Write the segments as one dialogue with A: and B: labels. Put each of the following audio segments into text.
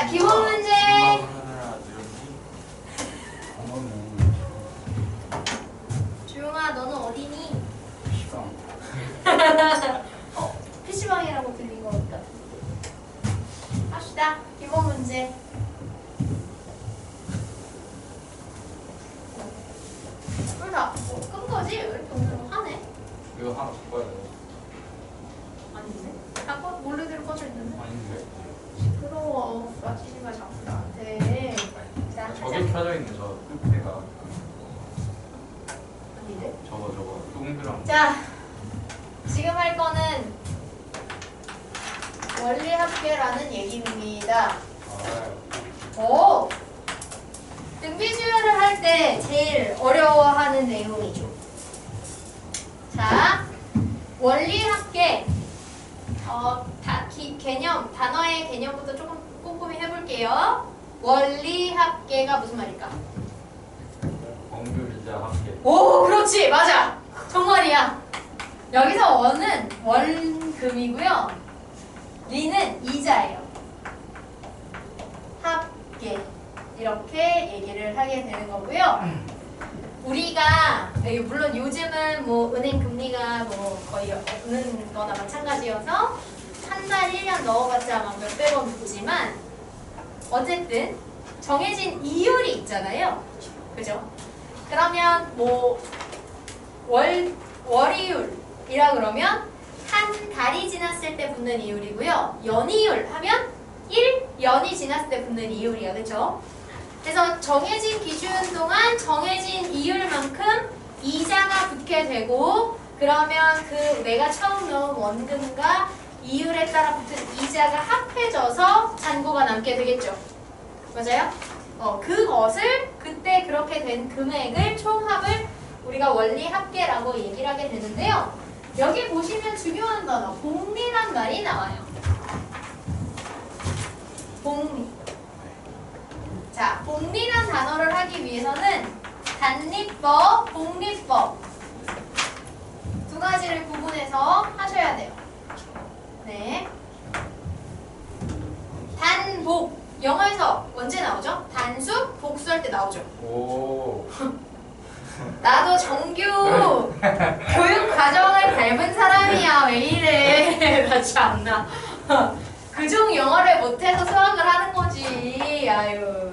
A: 자, 기본 문제. 조용아, 너는 어디니? PC방이라고 들린 거 같다. 합시다. 기본 문제. 왜 다 끈 거지? 왜 이렇게 오늘 하네?
B: 이거 하나 바꿔야 돼요.
A: 아닌데? 아까 몰래대로 꺼져 있는데?
B: 아닌데?
A: 시끄러워. 빠지지 마, 자꾸 나한테. 자,
B: 저게 켜져 있네, 저 끝에가.
A: 아닌데?
B: 저거 동그란.
A: 자, 지금 할 거는 원리합계라는 얘기입니다. 오! 등비수열을 할 때 제일 어려워하는 내용이죠. 자, 원리합계. 단어의 개념부터 조금 꼼꼼히 해볼게요. 원리합계가 무슨 말일까?
B: 원금이자 합계.
A: 오, 그렇지, 맞아. 정말이야. 여기서 원은 원금이고요. 리는 이자예요. 합계. 이렇게 얘기를 하게 되는 거고요. 우리가 물론 요즘은 뭐 은행 금리가 뭐 거의 없는 거나 마찬가지여서 한 달 1년 넣어봤자 막 몇백 원 붙지만 어쨌든 정해진 이율이 있잖아요. 그죠? 그러면 뭐 월이율이라 그러면 한 달이 지났을 때 붙는 이율이고요. 연이율 하면 1년이 지났을 때 붙는 이율이야. 그죠? 그래서 정해진 기준 동안 정해진 이율만큼 이자가 붙게 되고, 그러면 그 내가 처음 넣은 원금과 이율에 따라 붙은 이자가 합해져서 잔고가 남게 되겠죠. 맞아요? 그것을 그때 그렇게 된 금액을 총합을 우리가 원리합계라고 얘기를 하게 되는데요. 여기 보시면 중요한 단어 복리란 말이 나와요. 복리. 자, 복리란 단어를 하기 위해서는 단리법, 복리법 두 가지를 구분해서 하셔야 돼요. 네. 단복. 영어에서 언제 나오죠? 단수, 복수할 때 나오죠.
B: 오.
A: 나도 정규 교육 과정을 밟은 사람이야. 왜 이래? 나 참나. 그중 영어를 못해서 수학을 하는 거지. 아유.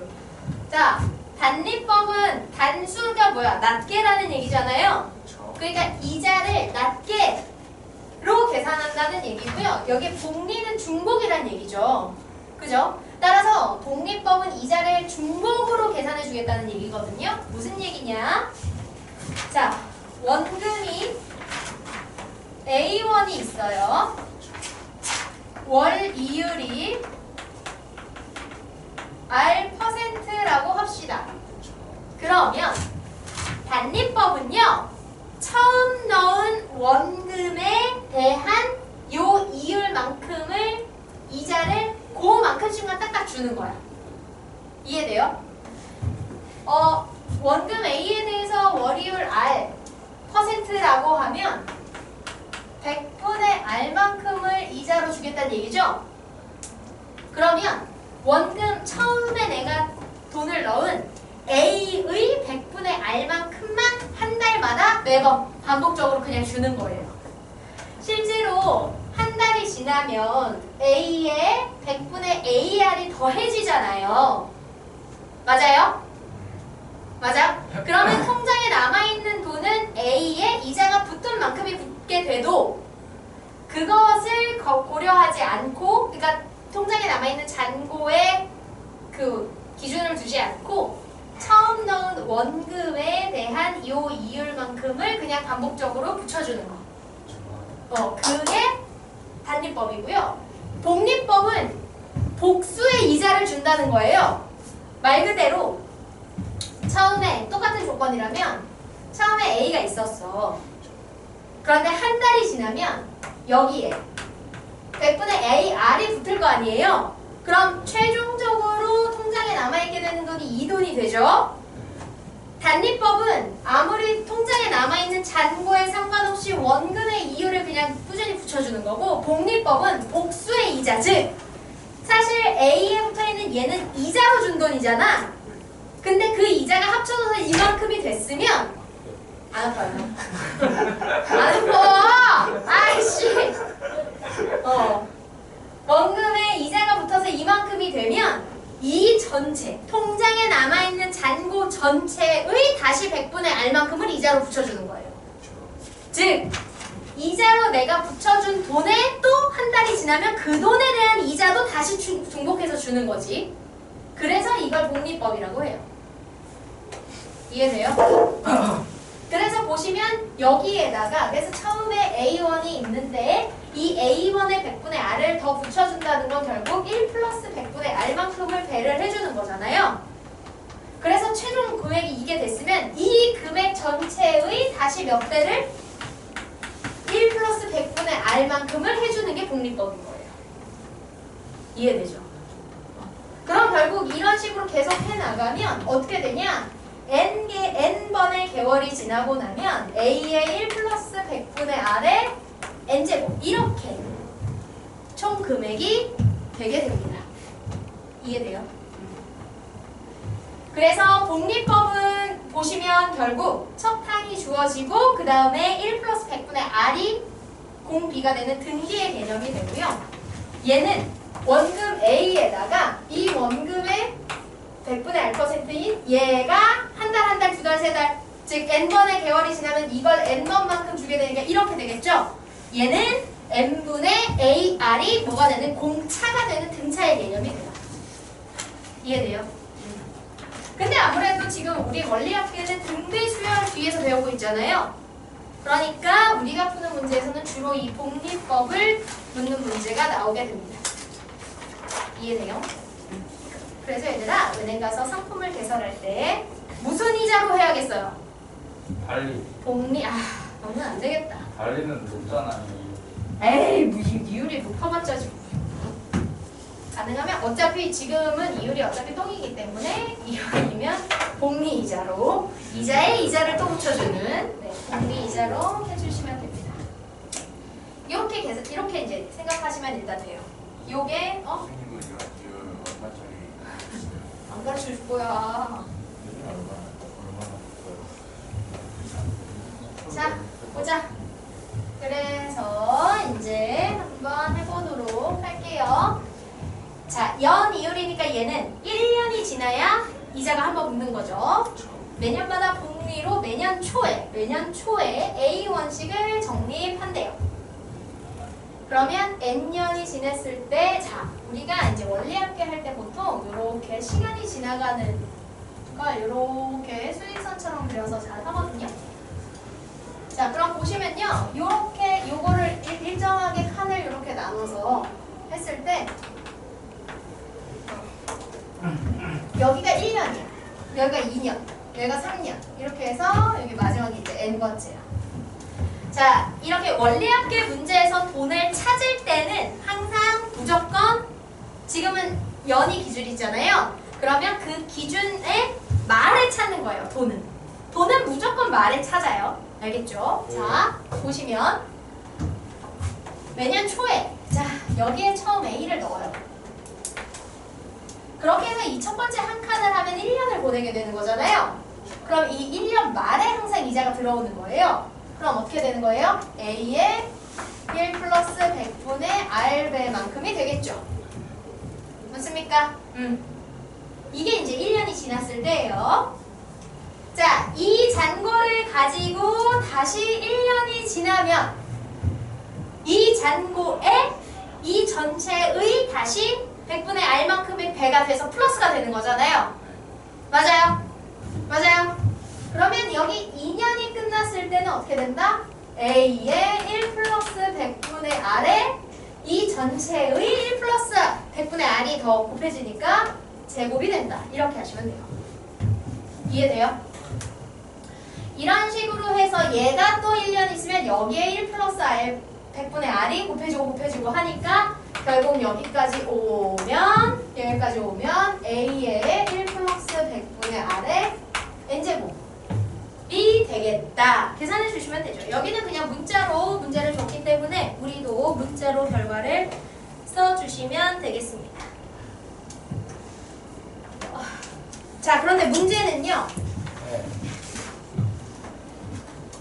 A: 자, 단리법은 단수가 뭐야? 낮게라는 얘기잖아요. 그러니까 이자를 낮게로 계산한다는 얘기고요. 여기 복리는 중복이라는 얘기죠. 그죠? 따라서 복리법은 이자를 중복으로 계산해 주겠다는 얘기거든요. 무슨 얘기냐? 자, 원금이 A1이 있어요. 월 이율이 R%라고 합시다. 그러면 단리법은요, 처음 넣은 원금에 대한 요 이율만큼을 이자를 그만큼씩만 딱딱 주는 거야. 이해돼요? 원금 A에 대해서 월이율 R %라고 하면 100분의 R만큼을 이자로 주겠다는 얘기죠? 그러면 원금 처음에 내가 돈을 넣은 A의 100분의 R만큼만 한 달마다 매번 반복적으로 그냥 주는 거예요. 실제로 한 달이 지나면 A에 100분의 AR이 더해지잖아요. 맞아요? 맞아? 그러면 통장에 남아있는 돈은 A에 이자가 붙은 만큼이 붙게 돼도 그것을 고려하지 않고, 그러니까 통장에 남아있는 잔고에 그 기준을 두지 않고 처음 넣은 원금에 대한 이 이율만큼을 그냥 반복적으로 붙여주는 거. 그게 단리법이고요. 복리법은 복수의 이자를 준다는 거예요. 말 그대로 처음에 똑같은 조건이라면 처음에 A가 있었어. 그런데 한 달이 지나면 여기에 100분의 AR이 붙을 거 아니에요? 그럼 최종적으로 통장에 남아있게 되는 돈이 이 돈이 되죠? 단리법은 아무리 통장에 남아있는 잔고에 상관없이 원금의 이율을 그냥 꾸준히 붙여주는 거고, 복리법은 복수의 이자, 즉 사실 A에 붙어있는 왜냐면 얘는 이자로 준 돈이잖아. 근데 그 이자가 합쳐져서 이만큼이 됐으면 안 아파요. 안 아파. 아이씨. 원금에 이자가 붙어서 이만큼이 되면 이 전체 통장에 남아있는 잔고 전체의 다시 100분의 R만큼을 이자로 붙여주는 거예요. 즉 이자로 내가 붙여준 돈에 또 한 달이 지나면 그 돈에 대한 이자도 다시 중복해서 주는 거지. 그래서 이걸 복리법이라고 해요. 이해돼요? 그래서 보시면 여기에다가 그래서 처음에 A1이 있는데 이 A1의 100분의 R을 더 붙여준다는 건 결국 1 플러스 100분의 R만큼을 배를 해주는 거잖아요. 그래서 최종 금액이 이게 됐으면 이 금액 전체의 다시 몇 배를 1 플러스 100분의 R만큼을 해주는 게 복리법인 거예요. 이해되죠? 그럼 결국 이런 식으로 계속 해나가면 어떻게 되냐? N번의 개월이 지나고 나면 A의 1 플러스 100분의 R의 N제곱 이렇게 총 금액이 되게 됩니다. 이해돼요? 그래서 복리법은 보시면 결국 첫 항이 주어지고 그 다음에 1 플러스 100분의 R이 공비가 되는 등기의 개념이 되고요. 얘는 원금 A에다가 이 원금의 100분의 R%인 얘가 한 달, 두 달, 세 달, 즉 N번의 개월이 지나면 이걸 N번만큼 주게 되니까 이렇게 되겠죠? 얘는 N분의 AR이 뭐가 되는 공차가 되는 등차의 개념이 돼요. 이해돼요? 근데 아무래도 지금 우리 원리학계는 등비 수열 뒤에서 배우고 있잖아요. 그러니까 우리가 푸는 문제에서는 주로 이 복리법을 묻는 문제가 나오게 됩니다. 이해돼요? 그래서 얘들아, 은행 가서 상품을 개설할 때 무슨 이자로 해야겠어요?
B: 달리.
A: 복리, 너는 안 되겠다.
B: 달리는 높잖아.
A: 에이, 뭐 이율이 높아봤자 지금. 가능하면 어차피 지금은 이율이 어차피 똥이기 때문에 이율이면 복리 이자로 이자에 이자를 또 붙여주는 복리 이자로 해주시면 됩니다. 이렇게 이제 생각하시면 일단 돼요. 요게
C: 선생님은 이거 얼마짜리
A: 안 가르쳐줄 거야. 자, 보자. 그래서 이제 한번 해보도록 할게요. 자, 연 이율이니까 얘는 1년이 지나야 이자가 한번 붙는 거죠. 매년마다 복리로 매년 초에 A1식을 적립한대요. 그러면 N년이 지났을 때, 자, 우리가 이제 원리학계 할 때 보통 이렇게 시간이 지나가는 걸 이렇게 수익선처럼 그려서 잘 하거든요. 자, 그럼 보시면요. 요렇게 요거를 일정하게 칸을 이렇게 나눠서 했을 때 여기가 1년이야. 여기가 2년. 여기가 3년. 이렇게 해서 여기 마지막이 이제 N번째야. 자, 이렇게 원리학계 문제에서 돈을 찾을 때는 항상 무조건 지금은 연이 기준이잖아요. 그러면 그 기준의 말을 찾는 거예요. 돈은 무조건 말을 찾아요. 알겠죠? 자, 보시면 매년 초에 자, 여기에 처음 A를 넣어요. 그렇게 해서 이 첫 번째 한 칸을 하면 1년을 보내게 되는 거잖아요. 그럼 이 1년 말에 항상 이자가 들어오는 거예요. 그럼 어떻게 되는 거예요? A의 1 플러스 100분의 R배만큼이 되겠죠. 맞습니까? 이게 이제 1년이 지났을 때예요. 자, 이 잔고를 가지고 다시 1년이 지나면 이 잔고에 이 전체의 다시 100분의 R만큼의 배가 돼서 플러스가 되는 거잖아요. 맞아요? 맞아요? 그러면 여기 2년이 끝났을 때는 어떻게 된다? A의 1 플러스 100분의 R에 이 전체의 1 플러스 100분의 R이 더 곱해지니까 제곱이 된다. 이렇게 하시면 돼요. 이해돼요? 이런 식으로 해서 얘가 또 1년 있으면 여기에 1 플러스 R 100분의 R이 곱해지고 하니까 결국 여기까지 오면 A의 1 플러스 100분의 R의 N제곱이 되겠다. 계산해 주시면 되죠. 여기는 그냥 문자로 문제를 줬기 때문에 우리도 문자로 결과를 써주시면 되겠습니다. 자, 그런데 문제는요.
B: 네.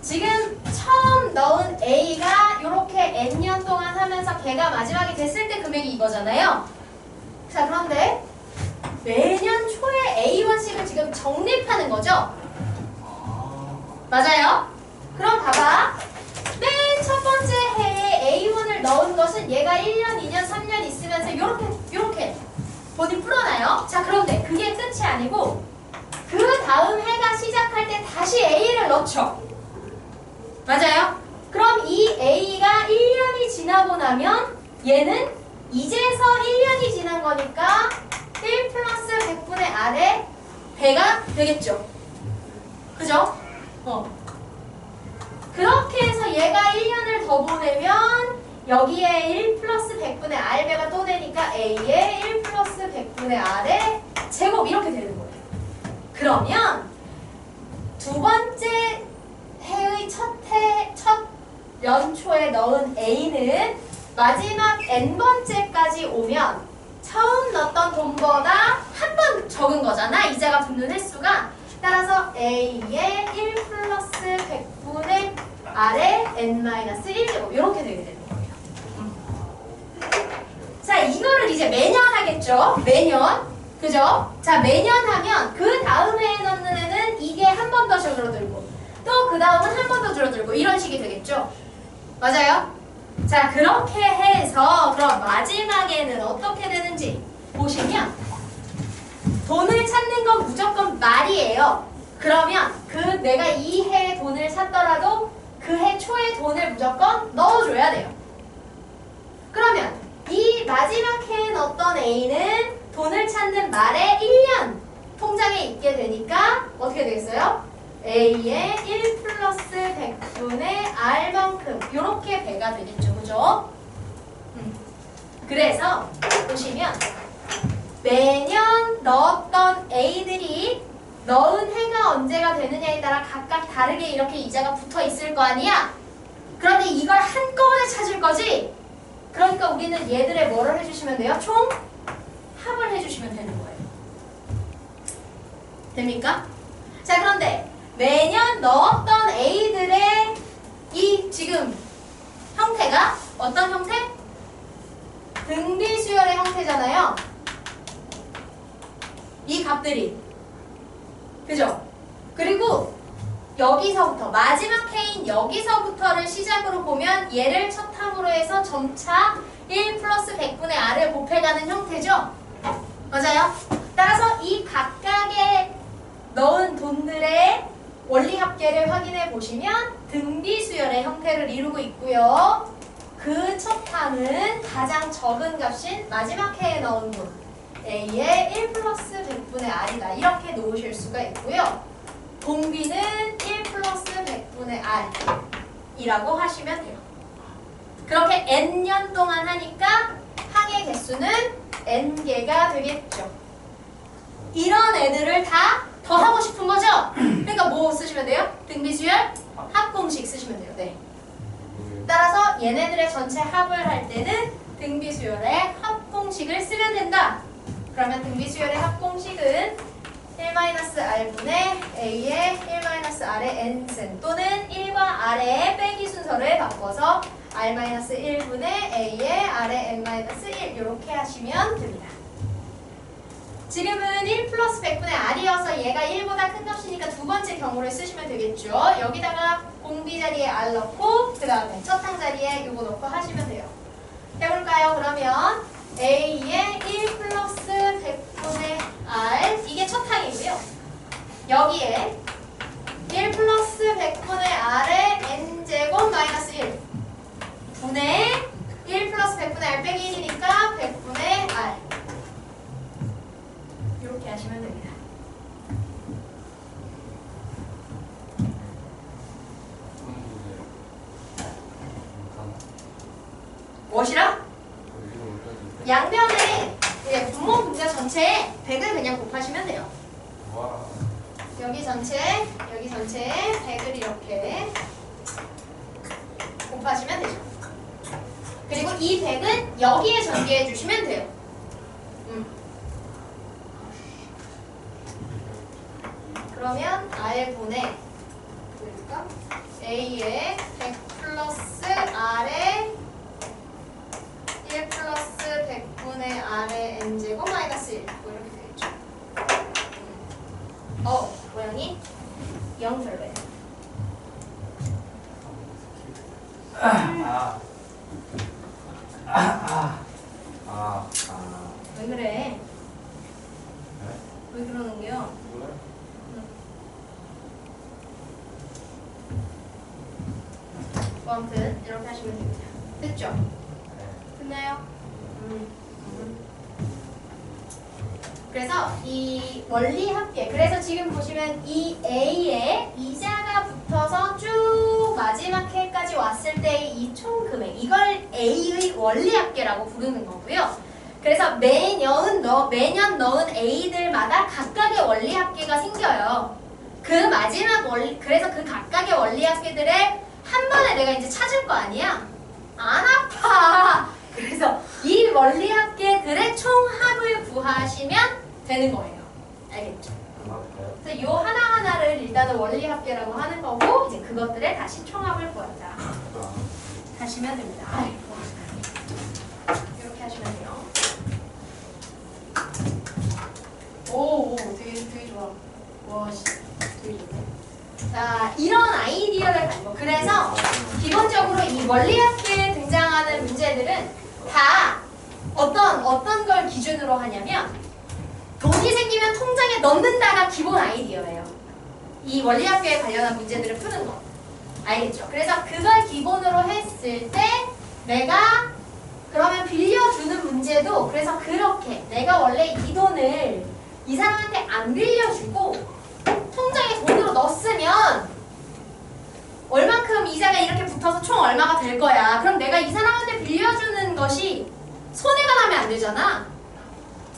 A: 지금 처음 넣은 A가 이렇게 N년 동안 하면서 걔가 마지막에 됐을 때 금액이 이거잖아요. 자, 그런데 매년 초에 A1씩을 지금 적립하는 거죠? 맞아요? 그럼 봐봐. 맨 첫 번째 해에 A1을 넣은 것은 얘가 1년, 2년, 3년 있으면서 요렇게 본인 풀어놔요. 자, 그런데 그게 끝이 아니고 그 다음 해가 시작할 때 다시 A를 넣죠. 맞아요? 그럼 이 A가 1년이 지나고 나면 얘는 이제서 1년이 지난 거니까 1 플러스 100분의 R에 배가 되겠죠. 그죠? 그렇게 해서 얘가 1년을 더 보내면 여기에 1 플러스 100분의 R배가 또 되니까 A에 1 플러스 100분의 R의 제곱 이렇게 되는 거예요. 그러면 두 번째 해의 첫 연초에 넣은 A는 마지막 N번째까지 오면 처음 넣었던 돈보다 한 번 적은 거잖아. 이자가 붙는 횟수가. 따라서 A의 1 플러스 100분의 R의 N-1제곱 이렇게 되게 되는 거예요. 자, 이거를 이제 매년 하겠죠. 매년. 그죠? 자, 매년 하면 그 다음 해에 넣는 애는 이게 한 번 더 줄어들고 또 그 다음은 한 번 더 줄어들고 이런 식이 되겠죠. 맞아요? 자, 그렇게 해서 그럼 마지막에는 어떻게 되는지 보시면 돈을 찾는 건 무조건 말이에요. 그러면 그 내가 이 해에 돈을 샀더라도 그 해 초에 돈을 무조건 넣어줘야 돼요. 그러면 이 마지막 해에 넣었던 A는 돈을 찾는 말에 1년 통장에 있게 되니까 어떻게 되겠어요? A의 1 플러스 100분의 R만큼 이렇게 배가 되겠죠. 그죠? 그래서 보시면 매년 넣었던 A들이 넣은 해가 언제가 되느냐에 따라 각각 다르게 이렇게 이자가 붙어 있을 거 아니야? 그런데 이걸 한꺼번에 찾을 거지? 그러니까 우리는 얘들의 뭐를 해주시면 돼요? 총 합을 해주시면 되는 거예요. 됩니까? 자, 그런데 매년 넣었던 A들의 이 지금 형태가 어떤 형태? 등비수열의 형태잖아요. 이 값들이. 그죠? 그리고 여기서부터 마지막 해인 여기서부터를 시작으로 보면 얘를 첫 함으로 해서 점차 1 플러스 100분의 R을 곱해가는 형태죠? 맞아요? 따라서 이 각각의 넣은 돈들의 원리합계를 확인해 보시면 등비수열의 형태를 이루고 있고요. 그 첫 함은 가장 적은 값인 마지막 해에 넣은 돈 A의 1 플러스 100분의 R이다. 이렇게 놓으실 수가 있고요. 공비는 1 플러스 100분의 R이라고 하시면 돼요. 그렇게 N년 동안 하니까 항의 개수는 N개가 되겠죠. 이런 애들을 다 더하고 싶은 거죠? 그러니까 뭐 쓰시면 돼요? 등비수열 합공식 쓰시면 돼요. 네. 따라서 얘네들의 전체 합을 할 때는 등비수열의 합공식을 쓰면 된다. 그러면 등비수열의 합공식은 1-R분의 A의 1-R의 N승 또는 1과 R의 빼기 순서를 바꿔서 R-1분의 A의 R의 N-1 이렇게 하시면 됩니다. 지금은 1 플러스 100분의 R이어서 얘가 1보다 큰 값이니까 두 번째 경우를 쓰시면 되겠죠. 여기다가 공비 자리에 R 넣고 그 다음에 첫 항 자리에 이거 넣고 하시면 돼요. 해볼까요? 그러면 A의 1 플러스 100분의 R 이게 첫 항이고요. 여기에 1 플러스 100분의 R의 N제곱 마이너스 1 분의 1 플러스 100분의 R 빼기 1이니까 100분의 R 이렇게 하시면 됩니다. 무엇이라? 양변에 이제 분모 분자 전체에 100을 그냥 곱하시면 돼요. 여기 전체에 100을 이렇게 곱하시면 되죠. 그리고 이 100은 여기에 전개해 주시면 돼요. 내 돈에 그러니까 A에 100 플러스 R에 1 플러스 100분의 R의 N제곱 마이너스 1 뭐 이렇게 되겠죠. 모양이 0 별로예요. 왜 그래? 왜 그러는 게요? 뭐 아무튼 이렇게 하시면 됩니다. 됐죠? 됐나요? 그래서 이 원리합계, 그래서 지금 보시면 이 A에 이자가 붙어서 쭉 마지막 해까지 왔을 때의 이 총 금액, 이걸 A의 원리합계라고 부르는 거고요. 그래서 매년 넣은 A들마다 각각의 원리합계가 생겨요. 그 마지막 그래서 그 각각의 원리합계들을 한 번에 내가 이제 찾을 거 아니야? 안 아파. 그래서 이 원리합계들의 총합을 구하시면 되는 거예요. 알겠죠? 그래서 요 하나하나를 일단은 원리합계라고 하는 거고, 이제 그것들의 다시 총합을 구하자 하시면 됩니다. 아이고. 이렇게 하시면 돼요. 오, 되게 좋아. 와, 씨, 되게 좋네. 자, 이런 아이디어를 가지고, 그래서 기본적으로 이 원리합계에 등장하는 문제들은 다 어떤 걸 기준으로 하냐면, 돈이 생기면 통장에 넣는다가 기본 아이디어예요. 이 원리합계에 관련한 문제들을 푸는 거. 알겠죠? 그래서 그걸 기본으로 했을 때 내가 그러면 빌려주는 문제도, 그래서 그렇게 내가 원래 이 돈을 이 사람한테 안 빌려주고 통장에 돈으로 넣었으면 얼만큼 이자가 이렇게 붙어서 총 얼마가 될 거야. 그럼 내가 이 사람한테 빌려주는 것이 손해가 나면 안 되잖아.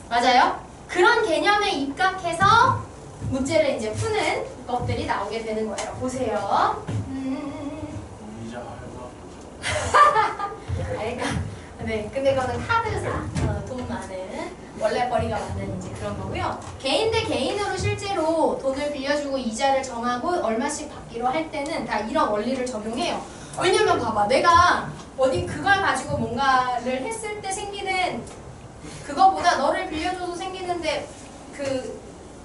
A: 맞아요? 그런 개념에 입각해서 문제를 이제 푸는 것들이 나오게 되는 거예요. 보세요.
C: 이자 할까?
A: 그러니까 네, 근데 그거는 카드사, 돈 많은 원래 벌이가 많은 이제 그런 거고요. 개인 대 개인으로 실제로 돈을 빌려주고 이자를 정하고 얼마씩 받기로 할 때는 다 이런 원리를 적용해요. 왜냐면 봐봐, 내가 어디 그걸 가지고 뭔가를 했을 때 생기는 그거보다 너를 빌려줘서 생기는데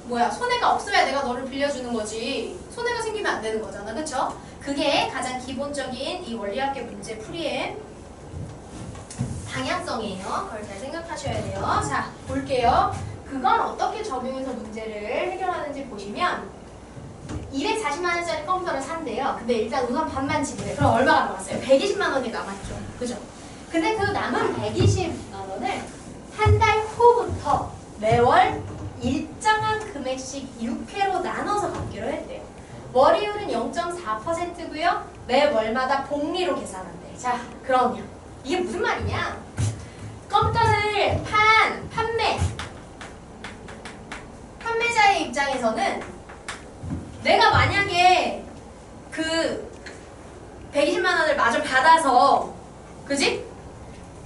A: 손해가 없어야 내가 너를 빌려주는 거지. 손해가 생기면 안 되는 거잖아, 그쵸? 그게 가장 기본적인 이 원리합계 문제 풀이의 방향성이에요. 그걸 잘 생각하셔야 돼요. 자, 볼게요. 그건 어떻게 적용해서 문제를 해결하는지 보시면 240만 원짜리 컴퓨터를 산대요. 근데 일단 우선 반만 지불해. 그럼 얼마가 남았어요? 120만 원이 남았죠. 그죠? 근데 그 남은 120만 원을 한 달 후부터 매월 일정한 금액씩 6회로 나눠서 갚기로 했대요. 월이율은 0.4%고요. 매월마다 복리로 계산한대. 자, 그러면 이게 무슨 말이냐? 컴퓨터를 판매자의 입장에서는 내가 만약에 그 120만 원을 마저 받아서, 그지?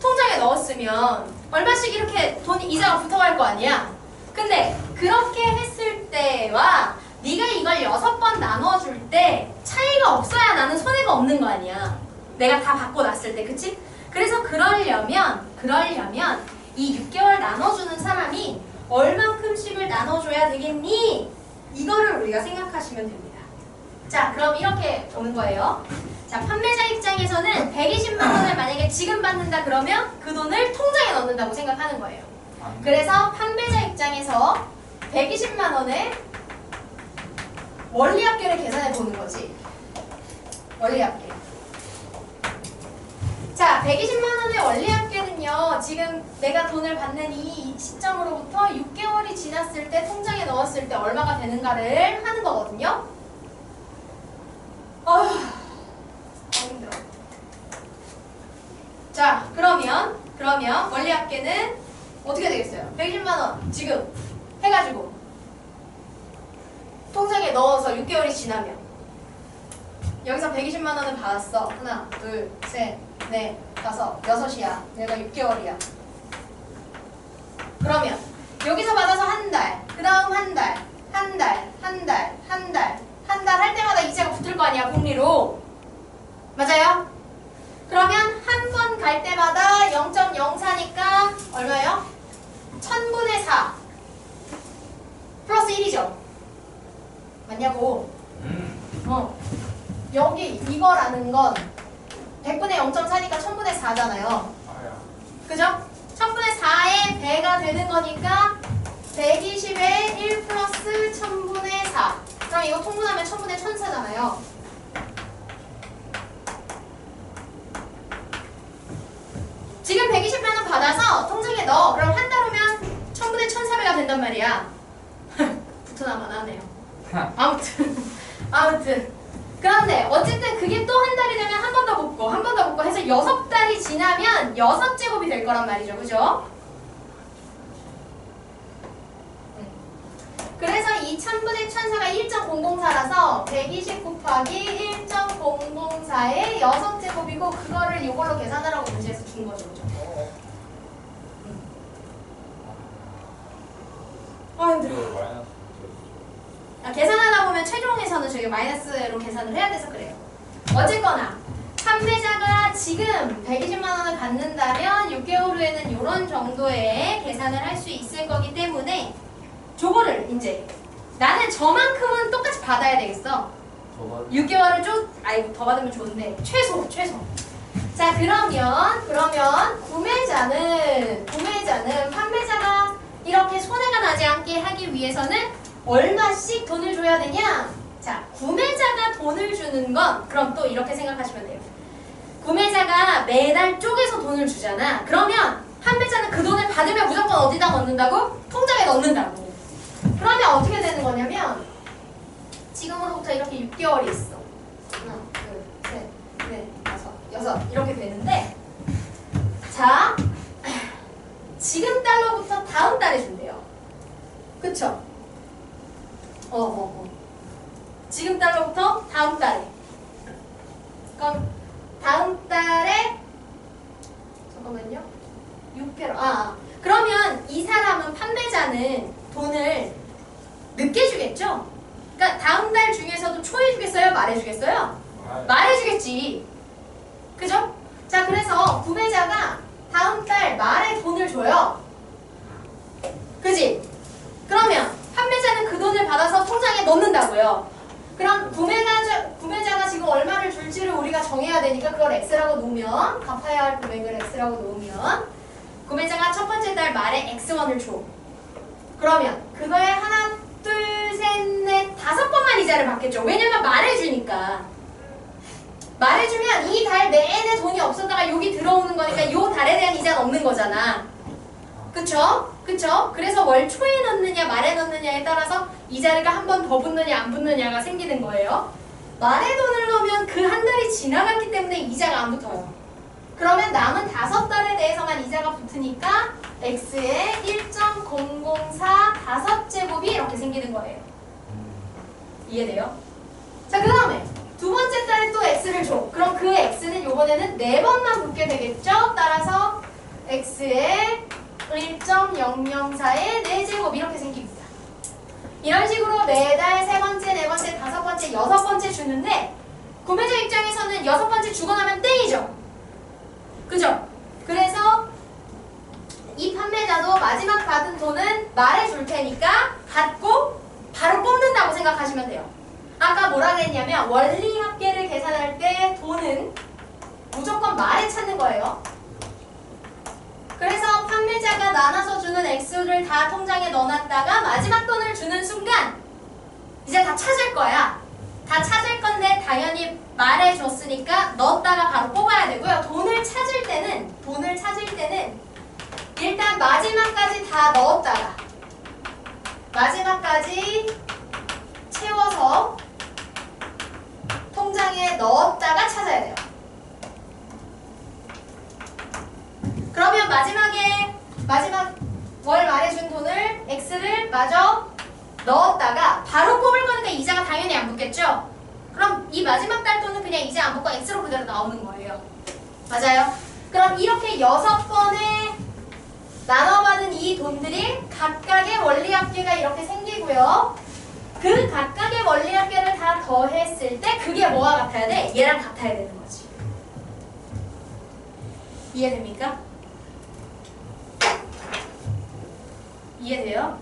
A: 통장에 넣었으면 얼마씩 이렇게 돈이 이자가 붙어갈 거 아니야? 근데 그렇게 했을 때와 네가 이걸 6번 나눠줄 때 차이가 없어야 나는 손해가 없는 거 아니야? 내가 다 받고 났을 때, 그치? 그래서 그러려면 이 6개월 나눠주는 사람이 얼만큼씩을 나눠줘야 되겠니? 이거를 우리가 생각하시면 됩니다. 자, 그럼 이렇게 오는 거예요. 자, 판매자 입장에서는 120만 원을 만약에 지금 받는다 그러면 그 돈을 통장에 넣는다고 생각하는 거예요. 그래서 판매자 입장에서 120만 원의 원리합계를 계산해 보는 거지. 원리합계. 자, 120만 원의 원리합계는요, 지금 내가 돈을 받는 이 시점으로부터 6개월이 지났을 때 통장에 넣었을 때 얼마가 되는가를 하는 거거든요. 힘들어. 자, 그러면 원리합계는 어떻게 되겠어요? 120만 원 지금 해가지고 통장에 넣어서 6개월이 지나면 여기서 120만 원을 받았어. 하나, 둘, 셋, 넷, 다섯, 여섯이야. 내가 6개월이야. 그러면 여기서 받아서 한 달, 그 다음 한 달, 한 달, 한 달, 한 달, 한 한 달 할 때마다 이자가 붙을 거 아니야, 복리로. 맞아요? 그러면 한 번 갈 때마다 0.04니까 얼마예요? 1000분의 4 플러스 1이죠. 맞냐고. 여기 이거라는 건 100분의 0.4니까 1000분의 4잖아요.
B: 아야.
A: 그죠? 1000분의 4의 배가 되는 거니까 120의 1 플러스 1000분의 4. 그럼 이거 통분하면 1000분의 1004잖아요. 지금 120배는 받아서 통장에 넣어. 그럼 한 달 후면 1000분의 1400가 된단 말이야. 붙어나만 하네요. 아무튼. 그런데 어쨌든 그게 또 한 달이 되면 한 번 더 붙고 한 번 더 붙고 해서 6달이 지나면 6제곱이 될 거란 말이죠. 그죠? 그래서 이 1000분의 1004가 1.004라서 120 곱하기 1.004의 6제곱이고 그거를 이걸로 계산하라고 문제에서 준 거죠. 그죠? 힘들어.
B: 이거 마이너스.
A: 계산하다 보면 최종에서는 저기 마이너스로 계산을 해야 돼서 그래요. 어쨌거나 판매자가 지금 120만 원을 받는다면 6개월 후에는 이런 정도의 계산을 할 수 있을 거기 때문에 저거를 이제 나는 저만큼은 똑같이 받아야 되겠어. 6개월을 아이고 더 받으면 좋은데 최소. 자 그러면 구매자는 판매자가 이렇게 손해가 나지 않게 하기 위해서는 얼마씩 돈을 줘야 되냐? 자, 구매자가 돈을 주는 건 그럼 또 이렇게 생각하시면 돼요. 구매자가 매달 쪼개서 돈을 주잖아. 그러면 판매자는 그 돈을 받으면 무조건 어디다 넣는다고? 통장에 넣는다고. 그러면 어떻게 되는 거냐면 지금으로부터 이렇게 6개월이 있어. 하나, 둘, 셋, 넷, 다섯, 여섯 이렇게 되는데 자, 지금 달러부터 다음 달에 준대요. 그쵸? 지금 달러부터 다음 달에. 그럼 다음 달에 잠깐만요. 6개월. 그러면 이 사람은 판매자는 돈을 늦게 주겠죠? 그러니까 다음 달 중에서도 초에 주겠어요? 말에 주겠어요? 말에 주겠지. 그죠? 자, 그래서 구매자가 다음 달 말에 돈을 줘요. 그지? 그러면 판매자는 그 돈을 받아서 통장에 넣는다고요. 그럼 구매자가 지금 얼마를 줄지를 우리가 정해야 되니까 그걸 X라고 놓으면 갚아야 할 금액을 X라고 놓으면 구매자가 첫 번째 달 말에 X1을 줘. 그러면 그거에 하나, 둘, 셋, 넷, 5번만 이자를 받겠죠. 왜냐면 말해주니까. 말해주면 이 달 내내 돈이 없었다가 여기 들어오는 거니까 이 달에 대한 이자는 없는 거잖아. 그쵸? 그래서 월 초에 넣느냐 말에 넣느냐에 따라서 이자리가 한 번 더 붙느냐 안 붙느냐가 생기는 거예요. 말에 돈을 넣으면 그 한 달이 지나갔기 때문에 이자가 안 붙어요. 그러면 남은 5달에 대해서만 이자가 붙으니까 X에 1.004 5제곱이 이렇게 생기는 거예요. 이해돼요? 자, 그 다음에 두 번째 달에 또 X를 줘. 그럼 그 X는 요번에는 4번만 붙게 되겠죠? 따라서 X에 1.004의 4제곱 이렇게 생깁니다. 이런 식으로 매달 3번째, 4번째, 5번째, 6번째 주는데 구매자 입장에서는 6번째 주고 나면 땡이죠. 그죠? 그래서 이 판매자도 마지막 받은 돈은 말해 줄 테니까 받고 바로 뽑는다고 생각하시면 돼요. 아까 뭐라 그랬냐면 원리 합계를 계산할 때 돈은 무조건 말에 찾는 거예요. 그래서 판매자가 나눠서 주는 액수를 다 통장에 넣어놨다가 마지막 돈을 주는 순간 이제 다 찾을 거야. 다 찾을 건데 당연히 말해줬으니까 넣었다가 바로 뽑아야 되고요. 돈을 찾을 때는 일단 마지막까지 다 넣었다가 마지막까지 채워서 통장에 넣었다가 찾아야 돼요. 그러면 마지막 월 말에 준 돈을 X를 마저 넣었다가 바로 뽑을 거니까 이자가 당연히 안 붙겠죠? 그럼 이 마지막 달 돈은 그냥 이자 안 붙고 X로 그대로 나오는 거예요. 맞아요? 그럼 이렇게 6번에 나눠받은 이 돈들이 각각의 원리 합계가 이렇게 생기고요. 그 각각의 원리합계를 다 더했을 때 그게 뭐와 같아야 돼? 얘랑 같아야 되는 거지. 이해됩니까? 이해돼요?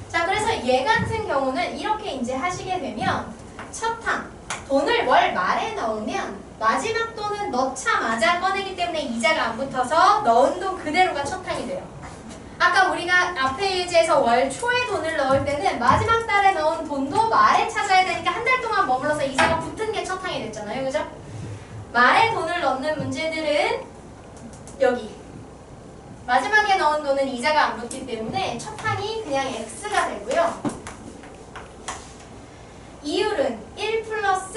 A: 자, 그래서 얘 같은 경우는 이렇게 이제 하시게 되면 첫 항 돈을 월 말에 넣으면 마지막 돈은 넣자마자 꺼내기 때문에 이자가 안 붙어서 넣은 돈 그대로가 첫 항이 돼요. 아까 우리가 앞에 예제에서 월 초에 돈을 넣을 때는 마지막 달에 넣은 돈도 말에 찾아야 되니까 한 달 동안 머물러서 이자가 붙은 게 첫 항이 됐잖아요. 그죠? 말에 돈을 넣는 문제들은 여기 마지막에 넣은 돈은 이자가 안 붙기 때문에 첫 항이 그냥 X가 되고요. 이율은 1 플러스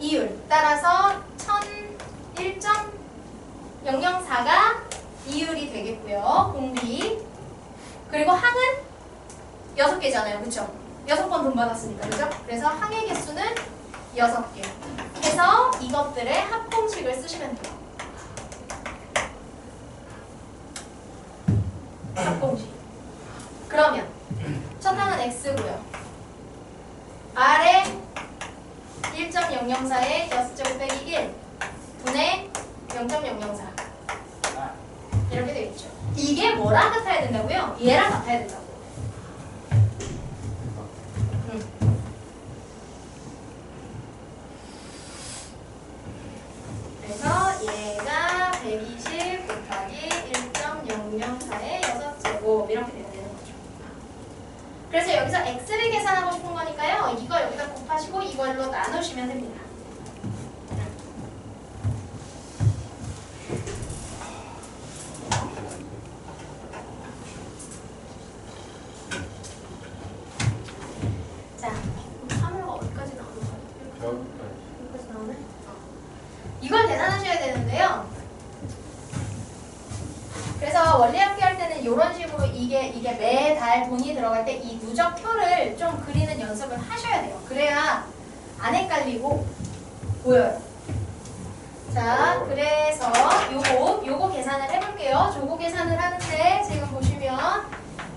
A: 이율 따라서 1,004가 이율이 되겠고요. 공비. 그리고 항은 6개잖아요. 그쵸? 6번 돈 받았으니까. 그죠? 그래서 항의 개수는 6개. 해서 이것들의 합공식을 쓰시면 돼요. 합공식. 그러면 첫 항은 X고요. R에 1.004에 6제곱 빼기 1 분의 0.004 이렇게 되겠죠. 이게 뭐랑 같아야 된다고요? 얘랑 같아야 된다고. 그래서 얘가 120 곱하기 1.004의 6제곱 이렇게 되는 거죠. 그래서 여기서 x를 계산하고 싶은 거니까요. 이거 여기다 곱하시고 이걸로 나누시면 됩니다. 자, 카메라가 어디까지 나오는 거예요? 여기까지 나오네? 이걸 계산하셔야 되는데요. 그래서 원리합계 할 때는 이런 식으로 이게 매달 돈이 들어갈 때 이 누적표를 좀 그리는 연습을 하셔야 돼요. 그래야 안 헷갈리고 보여요. 자, 그래서 요거 계산을 해볼게요. 요거 계산을 하는데 지금 보시면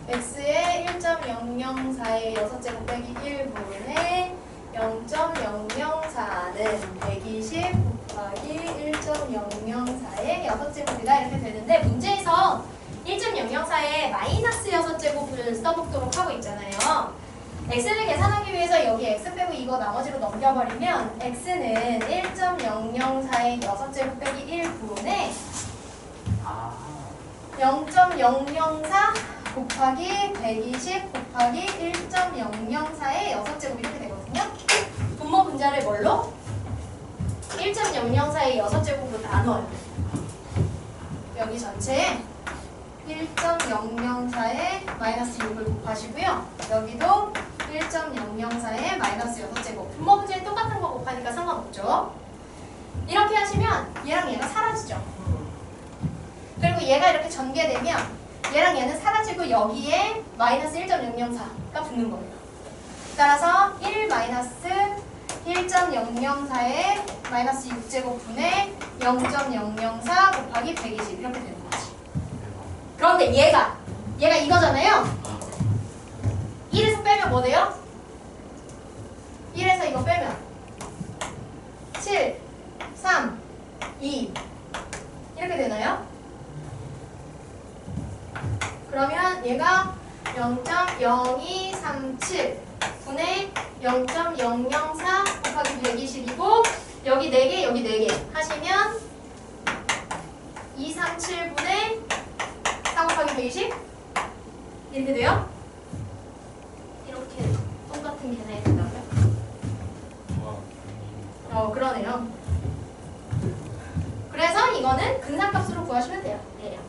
A: x의 1.004의 6제곱 빼기 1분의 0.004는 120 곱하기 1.004의 6제곱이다 이렇게 되는데 문제에서 1.004의 마이너스 6제곱을 써먹도록 하고 있잖아요. x를 계산하기 위해서 여기 x 빼고 이거 나머지로 넘겨버리면 x는 1.004의 6제곱 빼기 1분의 0.004 곱하기 120 곱하기 1.004의 6제곱 이렇게 되거든요. 분모 분자를 뭘로? 1.004의 6제곱으로 나눠요. 여기 전체에 1.004의 마이너스 6을 곱하시고요. 여기도 1.004의 마이너스 6제곱. 분모 분자에 똑같은 거 곱하니까 상관없죠. 이렇게 하시면 얘랑 얘가 사라지죠. 그리고 얘가 이렇게 전개되면 얘랑 얘는 사라지고 여기에 마이너스 1.004가 붙는 거예요. 따라서 1 마이너스 1.004의 마이너스 6제곱분의 0.004 곱하기 120 이렇게 되는 거지. 그런데 얘가 이거잖아요. 1에서 빼면 뭐 돼요? 1에서 이거 빼면 7, 3, 2 이렇게 되나요? 그러면 얘가 0.0237 분의 0.004 곱하기 120이고 여기 4개 여기 4개 하시면 237분의 4 곱하기 120 이렇게 돼요? 이렇게 똑같은 계산이 된다고요? 그러네요. 그래서 이거는 근사값으로 구하시면 돼요. 대략.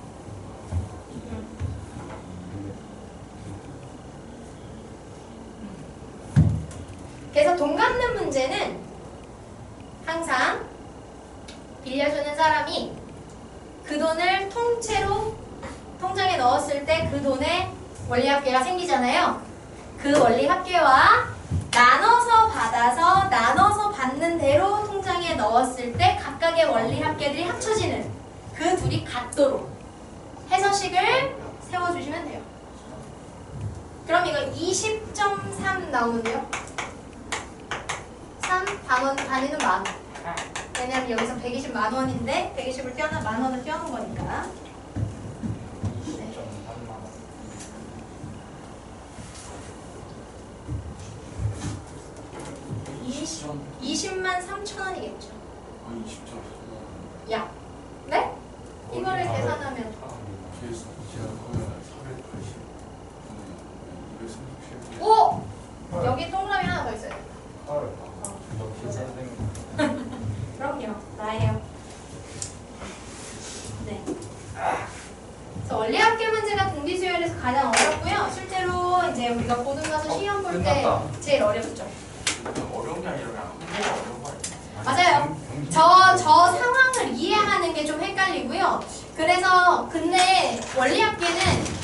A: 그래서 돈 갚는 문제는 항상 빌려주는 사람이 그 돈을 통째로 통장에 넣었을 때 그 돈에 원리합계가 생기잖아요. 그 원리합계와 나눠서 받아서 나눠서 받는 대로 통장에 넣었을 때 각각의 원리합계들이 합쳐지는 그 둘이 같도록 해서식을 세워주시면 돼요. 그럼 이거 20.3 나오는데요? 3 단위는 만원. 왜냐면 여기서 120 만원인데 120을 떼어나 만원을 떼어놓은 거니까.
B: 20.3만 원.
A: 20만 3천 원이겠죠.
C: 20점.
A: 야, 네? 이거를 계산하면
C: GS 제가 거면 480. 237.
A: 오! 여기 동그라미 하나 더 있어요.
B: 헐. 역시 선생님.
A: 그럼요. 나예요. 네. 그래서 원리합계 문제가 등비수열에서 가장 어렵고요. 실제로 이제 우리가 고등가서 시험 볼 때
B: 끝났다.
A: 제일 어렵죠.
C: 어려운 게 아니라 그냥 한국어 어려운 거 아니야?
A: 맞아요. 저 상황을 이해하는 게 좀 헷갈리고요. 그래서 근데 원리합계는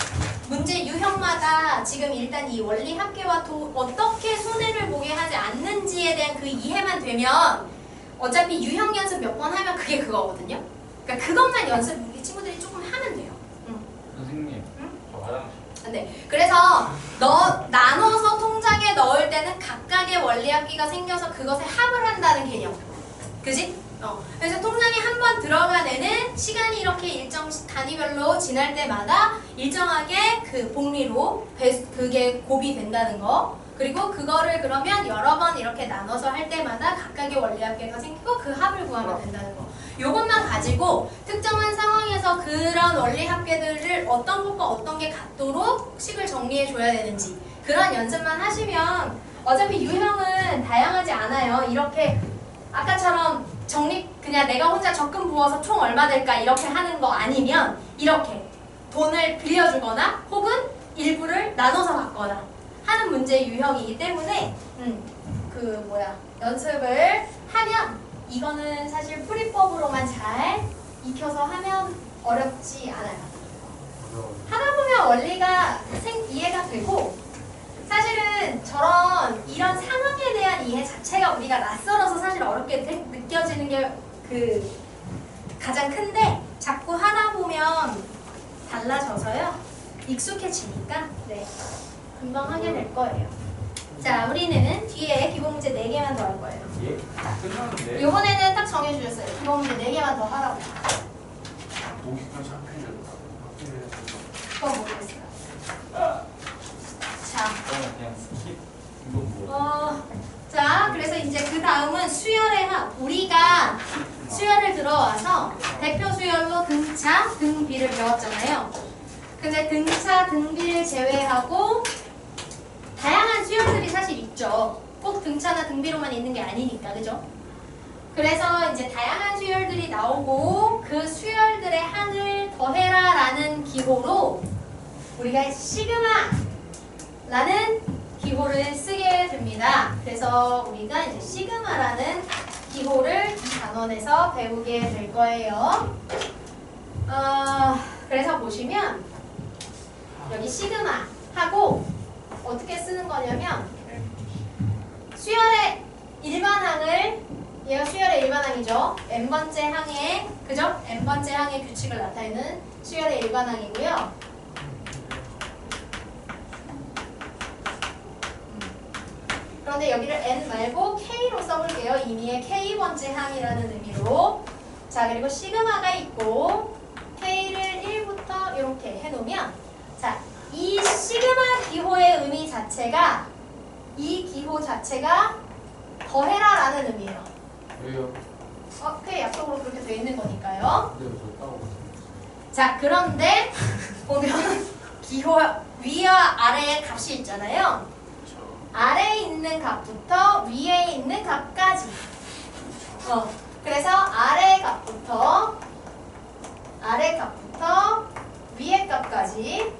A: 문제 유형마다 지금 일단 이 원리합계와 어떻게 손해를 보게 하지 않는지에 대한 그 이해만 되면 어차피 유형 연습 몇 번 하면 그게 그거거든요. 그러니까 그것만 연습 우리 친구들이 조금 하면 돼요.
B: 선생님.
A: 응?
B: 저 화장실.
A: 네. 그래서 나눠서 통장에 넣을 때는 각각의 원리합계가 생겨서 그것에 합을 한다는 개념. 그지? 그래서 통장에 한 번 들어간 애는 시간이 이렇게 일정 단위별로 지날 때마다 일정하게 그 복리로 그게 곱이 된다는 거. 그리고 그거를 그러면 여러 번 이렇게 나눠서 할 때마다 각각의 원리합계가 생기고 그 합을 구하면 된다는 거. 요것만 가지고 특정한 상황에서 그런 원리합계들을 어떤 것과 어떤 게 같도록 식을 정리해 줘야 되는지 그런 연습만 하시면 어차피 유형은 다양하지 않아요. 이렇게 아까처럼 그냥 내가 혼자 적금 부어서 총 얼마 될까 이렇게 하는 거 아니면 이렇게 돈을 빌려주거나 혹은 일부를 나눠서 받거나 하는 문제 유형이기 때문에 연습을 하면 이거는 사실 풀이법으로만 잘 익혀서 하면 어렵지 않아요. 하다 보면 원리가 이해가 되고 사실은 이런 상황에 대한 이해 자체가 우리가 낯설어서 사실 어렵게 느껴지는 게 가장 큰데 자꾸 하다 보면 달라져서요. 익숙해지니까 네, 금방 하게 될 거예요. 자, 우리는 뒤에 기본 문제 4개만 더 할 거예요.
B: 예? 끝났는데?
A: 이번에는 딱 정해주셨어요. 기본 문제 4개만 더 하라고.
C: 목이까지 합해졌다.
A: 그건 모르겠어요. 자,
B: 그러면 그냥 스킵. 이건 뭐?
A: 자, 그래서 이제 그 다음은 수열의 합. 우리가 수열을 들어와서 대표 수열로 등차, 등비를 배웠잖아요. 근데 등차, 등비를 제외하고 다양한 수열들이 사실 있죠. 꼭 등차나 등비로만 있는 게 아니니까, 그죠? 그래서 이제 다양한 수열들이 나오고 그 수열들의 항을 더해라 라는 기호로 우리가 시그마라는 기호를 쓰게 됩니다. 그래서 우리가 이제 시그마라는 기호를 이 단원에서 배우게 될 거예요. 그래서 보시면 여기 시그마하고 어떻게 쓰는 거냐면 수열의 일반항을 얘가 수열의 일반항이죠. n번째 항의 그죠? n번째 항의 규칙을 나타내는 수열의 일반항이고요. 그런데 여기를 n 말고 k로 써볼게요. 이미의 k번째 항이라는 의미로. 자, 그리고 시그마가 있고 k를 1부터 이렇게 해놓으면 자, 이 시그마 기호의 의미 자체가 이 기호 자체가 더해라 라는 의미예요.
C: 왜요?
A: 그게 약속으로 그렇게 되어 있는 거니까요.
C: 근데 저 따고
A: 자, 그런데 보면 기호 위와 아래의 값이 있잖아요. 아래에 있는 값부터 위에 있는 값까지. 그래서 아래 값부터 위에 값까지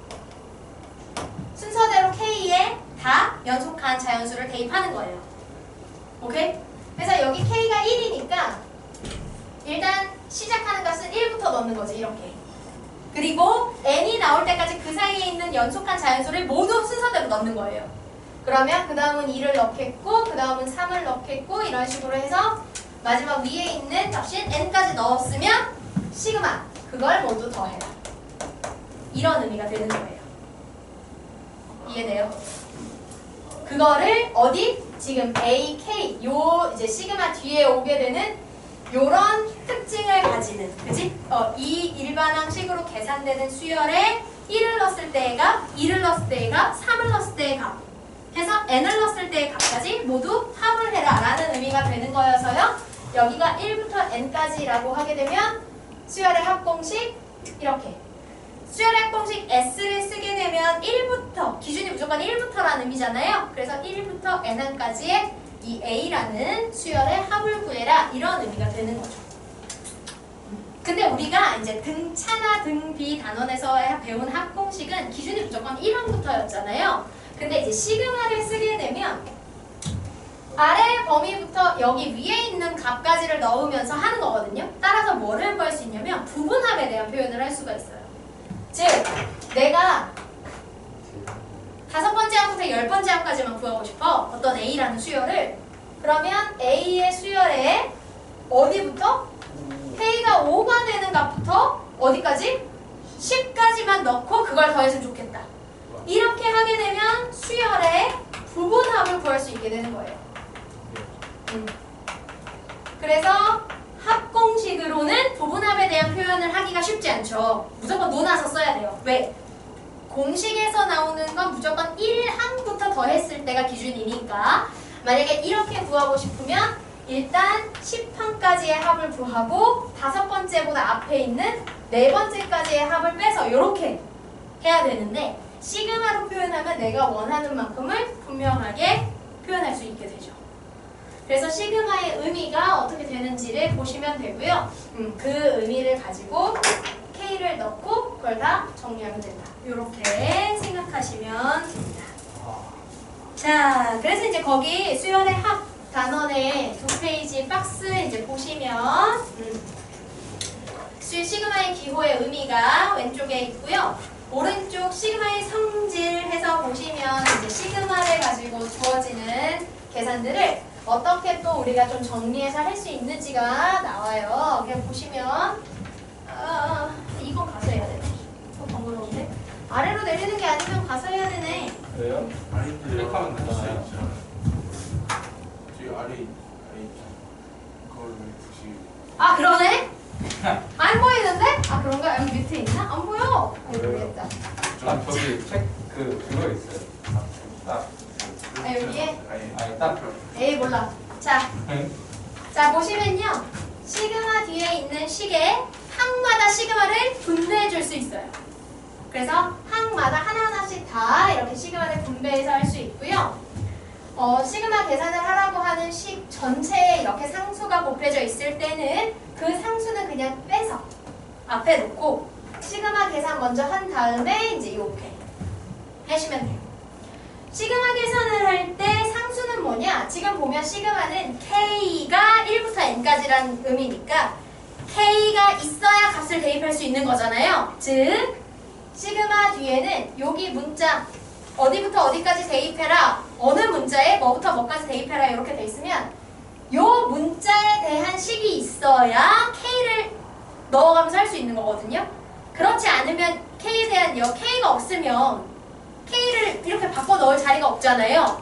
A: 순서대로 K에 다 연속한 자연수를 대입하는 거예요. 오케이? 그래서 여기 K가 1이니까 일단 시작하는 값은 1부터 넣는 거지, 이렇게. 그리고 n이 나올 때까지 그 사이에 있는 연속한 자연수를 모두 순서대로 넣는 거예요. 그러면 그 다음은 2를 넣겠고 그 다음은 3을 넣겠고 이런 식으로 해서 마지막 위에 있는 값인 n까지 넣었으면 시그마 그걸 모두 더해라. 이런 의미가 되는 거예요. 이해돼요? 그거를 어디? 지금 A, K 요 이제 시그마 뒤에 오게 되는 요런 특징을 가지는, 그지? 이 일반항식으로 계산되는 수열에 1을 넣었을 때의 값, 2를 넣었을 때의 값, 3을 넣었을 때의 값 해서 n을 넣었을 때의 값까지 모두 합을 해라 라는 의미가 되는 거여서요. 여기가 1부터 n까지라고 하게 되면 수열의 합공식 이렇게 수열의 합공식 S를 쓰게 되면 1부터, 기준이 무조건 1부터라는 의미잖아요. 그래서 1부터 n까지의 이 A라는 수열의 합을 구해라 이런 의미가 되는 거죠. 근데 우리가 이제 등차나 등비 단원에서 배운 합공식은 기준이 무조건 1항부터였잖아요. 근데 이제 시그마를 쓰게 되면 아래 범위부터 여기 위에 있는 값까지를 넣으면서 하는 거거든요. 따라서 뭐를 구할 수 있냐면 부분합에 대한 표현을 할 수가 있어요. 즉 내가 5번째 항부터 10번째 항까지만 구하고 싶어. 어떤 A라는 수열을. 그러면 A의 수열에 어디부터? K가 5가 되는 값부터 어디까지? 10까지만 넣고 그걸 더했으면 좋겠다. 이렇게 하게 되면 수열의 부분합을 구할 수 있게 되는 거예요. 그래서 합공식으로는 부분합에 대한 표현을 하기가 쉽지 않죠. 무조건 논아서 써야 돼요. 왜? 공식에서 나오는 건 무조건 1항부터 더했을 때가 기준이니까 만약에 이렇게 구하고 싶으면 일단 10항까지의 합을 구하고 5번째보다 앞에 있는 4번째까지의 합을 빼서 이렇게 해야 되는데 시그마로 표현하면 내가 원하는 만큼을 분명하게 표현할 수 있게 되죠. 그래서 시그마의 의미가 어떻게 되는지를 보시면 되고요. 그 의미를 가지고 K를 넣고 그걸 다 정리하면 된다. 이렇게 생각하시면 됩니다. 자, 그래서 이제 거기 수열의 합 단원의 2페이지 박스 이제 보시면 시그마의 기호의 의미가 왼쪽에 있고요. 오른쪽 시그마의 성질 해서 보시면 이제 시그마를 가지고 주어지는 계산들을 어떻게 또 우리가 좀 정리해서 할 수 있는지가 나와요. 그냥 보시면 이건 가서 해야 되네. 이거 번거로운데? 아래로 내리는 게 아니면 가서 해야 되네.
B: 왜요?
C: 아니
B: 클릭하면 되잖아요.
C: 뒤 아래 그걸 혹시
A: 아 그러네? 안 보이는데? 아 그런가? 여기 밑에 있나? 안 보여. 모르겠다.
B: 아 저기 그거 있어요. 딱.
A: 아 여기에?
B: 아니 딱.
A: 에이 몰라. 자 보시면요. 시그마 뒤에 있는 식에 항마다 시그마를 분배해 줄 수 있어요. 그래서 항마다 하나하나씩 다 이렇게 시그마를 분배해서 할 수 있고요. 시그마 계산을 하라고 하는 식 전체에 이렇게 상수가 곱해져 있을 때는 그 상수는 그냥 빼서 앞에 놓고 시그마 계산 먼저 한 다음에 이제 이렇게 하시면 돼요. 시그마 계산을 할 때 상수는 뭐냐? 지금 보면 시그마는 K가 1부터 N까지라는 의미니까 K가 있어야 값을 대입할 수 있는 거잖아요. 즉 시그마 뒤에는 여기 문자 어디부터 어디까지 대입해라, 어느 문자에 뭐부터 뭐까지 대입해라 이렇게 돼 있으면 요 문자에 대한 식이 있어야 K를 넣어가면서 할 수 있는 거거든요. 그렇지 않으면 K에 대한 K가 없으면 K를 이렇게 바꿔 넣을 자리가 없잖아요.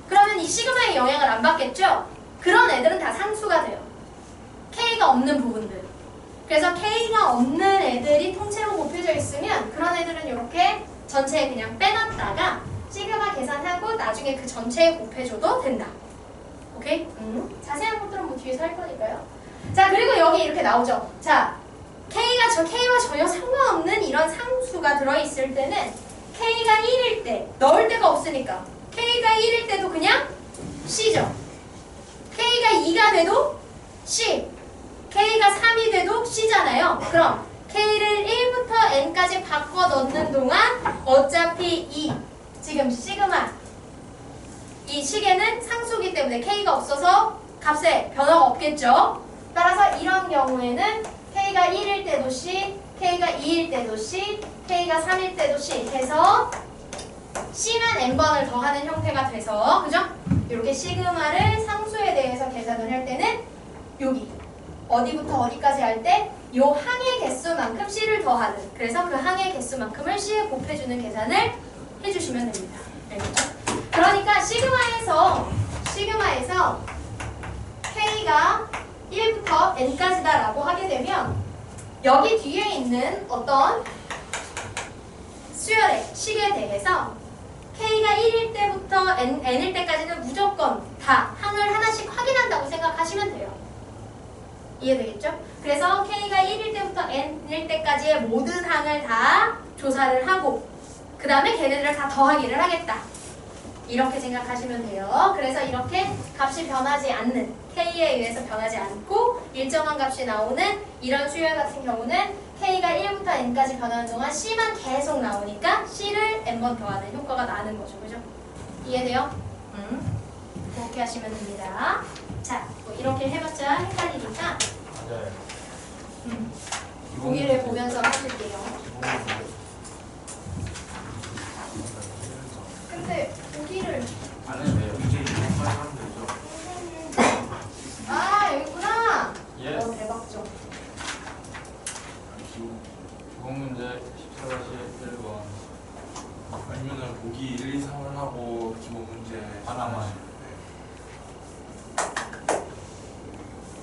A: 그러면 이 시그마의 영향을 안 받겠죠? 그런 애들은 다 상수가 돼요. K가 없는 부분들. 그래서 K가 없는 애들이 통째로 곱해져 있으면 그런 애들은 이렇게 전체에 그냥 빼놨다가 시그마 계산하고 나중에 그 전체에 곱해줘도 된다. 오케이? 자세한 것들은 뭐 뒤에서 할 거니까요. 자, 그리고 여기 이렇게 나오죠. 자, K와 전혀 상관없는 이런 상수가 들어있을 때는 K가 1일 때, 넣을 데가 없으니까 K가 1일 때도 그냥 C죠. K가 2가 돼도 C, K가 3이 돼도 C잖아요. 그럼 K를 1부터 N까지 바꿔 넣는 동안 어차피 지금 시그마 이 식에는 상수기 때문에 K가 없어서 값에 변화가 없겠죠. 따라서 이런 경우에는 K가 1일 때도 C, K가 2일 때도 C, K가 3일 때도 C 해서 C만 N번을 더하는 형태가 돼서 그죠? 이렇게 시그마를 상수에 대해서 계산을 할 때는 여기 어디부터 어디까지 할 때 요 항의 개수만큼 C를 더하는, 그래서 그 항의 개수만큼을 C에 곱해주는 계산을 해주시면 됩니다. 알겠죠? 그러니까 시그마에서 K가 1부터 N까지다라고 하게 되면 여기 뒤에 있는 어떤 수열의 식에 대해서 K가 1일 때부터 N일 때까지는 무조건 다 항을 하나씩 확인한다고 생각하시면 돼요. 이해되겠죠? 그래서 K가 1일 때부터 N일 때까지의 모든 항을 다 조사를 하고 그 다음에 걔네들을 다 더하기를 하겠다. 이렇게 생각하시면 돼요. 그래서 이렇게 값이 변하지 않는 K에 의해서 변하지 않고 일정한 값이 나오는 이런 수열 같은 경우는 K가 1부터 N까지 변하는 동안 C만 계속 나오니까 C를 N번 더하는 효과가 나는 거죠. 그죠? 이해돼요? 그렇게 하시면 됩니다. 자, 뭐 이렇게 해봤자 헷갈리니까
C: 맞아요.
A: 보기를 보면서 하실게요. 근데 보기를
C: 안 해도 돼요. 이제 이것만 하면 되죠.
A: 아 여기 있구나.
C: 예.
A: 대박죠.
C: 기본 문제 14-1번. 아니면은 보기 1, 2, 3을 하고 기본 문제
B: 하나만.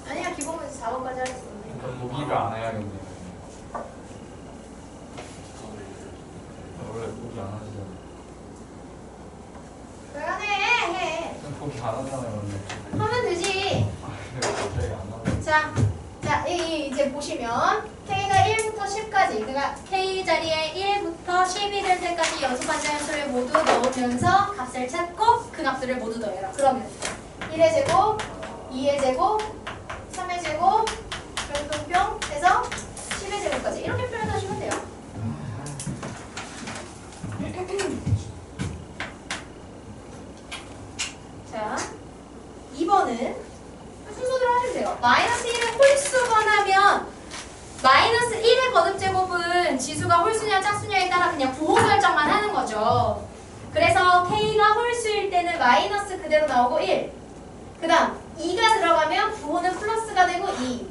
A: 아니야 기본 문제 4번까지 하겠습니다.
B: 그럼 보기를 안 해야겠네요. 원래 보기 안 하시잖아요.
A: 왜 안 해? 해.
B: 보기 안 하잖아요, 원래.
A: 하면 되지.
B: 갑자기 안 나와요.
A: 자, 이제 보시면 K가 1부터 10까지 그러니까 K 자리에 1부터 10이 될 때까지 연습한 자연수를 모두 넣으면서 값을 찾고 그 값들을 모두 더해라. 그러면 1의 제곱, 2의 제곱, 3의 제곱, 뿅뿅뿅 해서 10의 제곱까지 이렇게 표현하시면 돼요. 자, 2번은 순서대로 하시면 돼요. 마이너스 1을 홀수번하면 마이너스 1의 거듭제곱은 지수가 홀수냐 짝수냐에 따라 그냥 부호 설정만 하는 거죠. 그래서 K가 홀수일 때는 마이너스 그대로 나오고 1. 그 다음 2가 들어가면 부호는 플러스가 되고 2.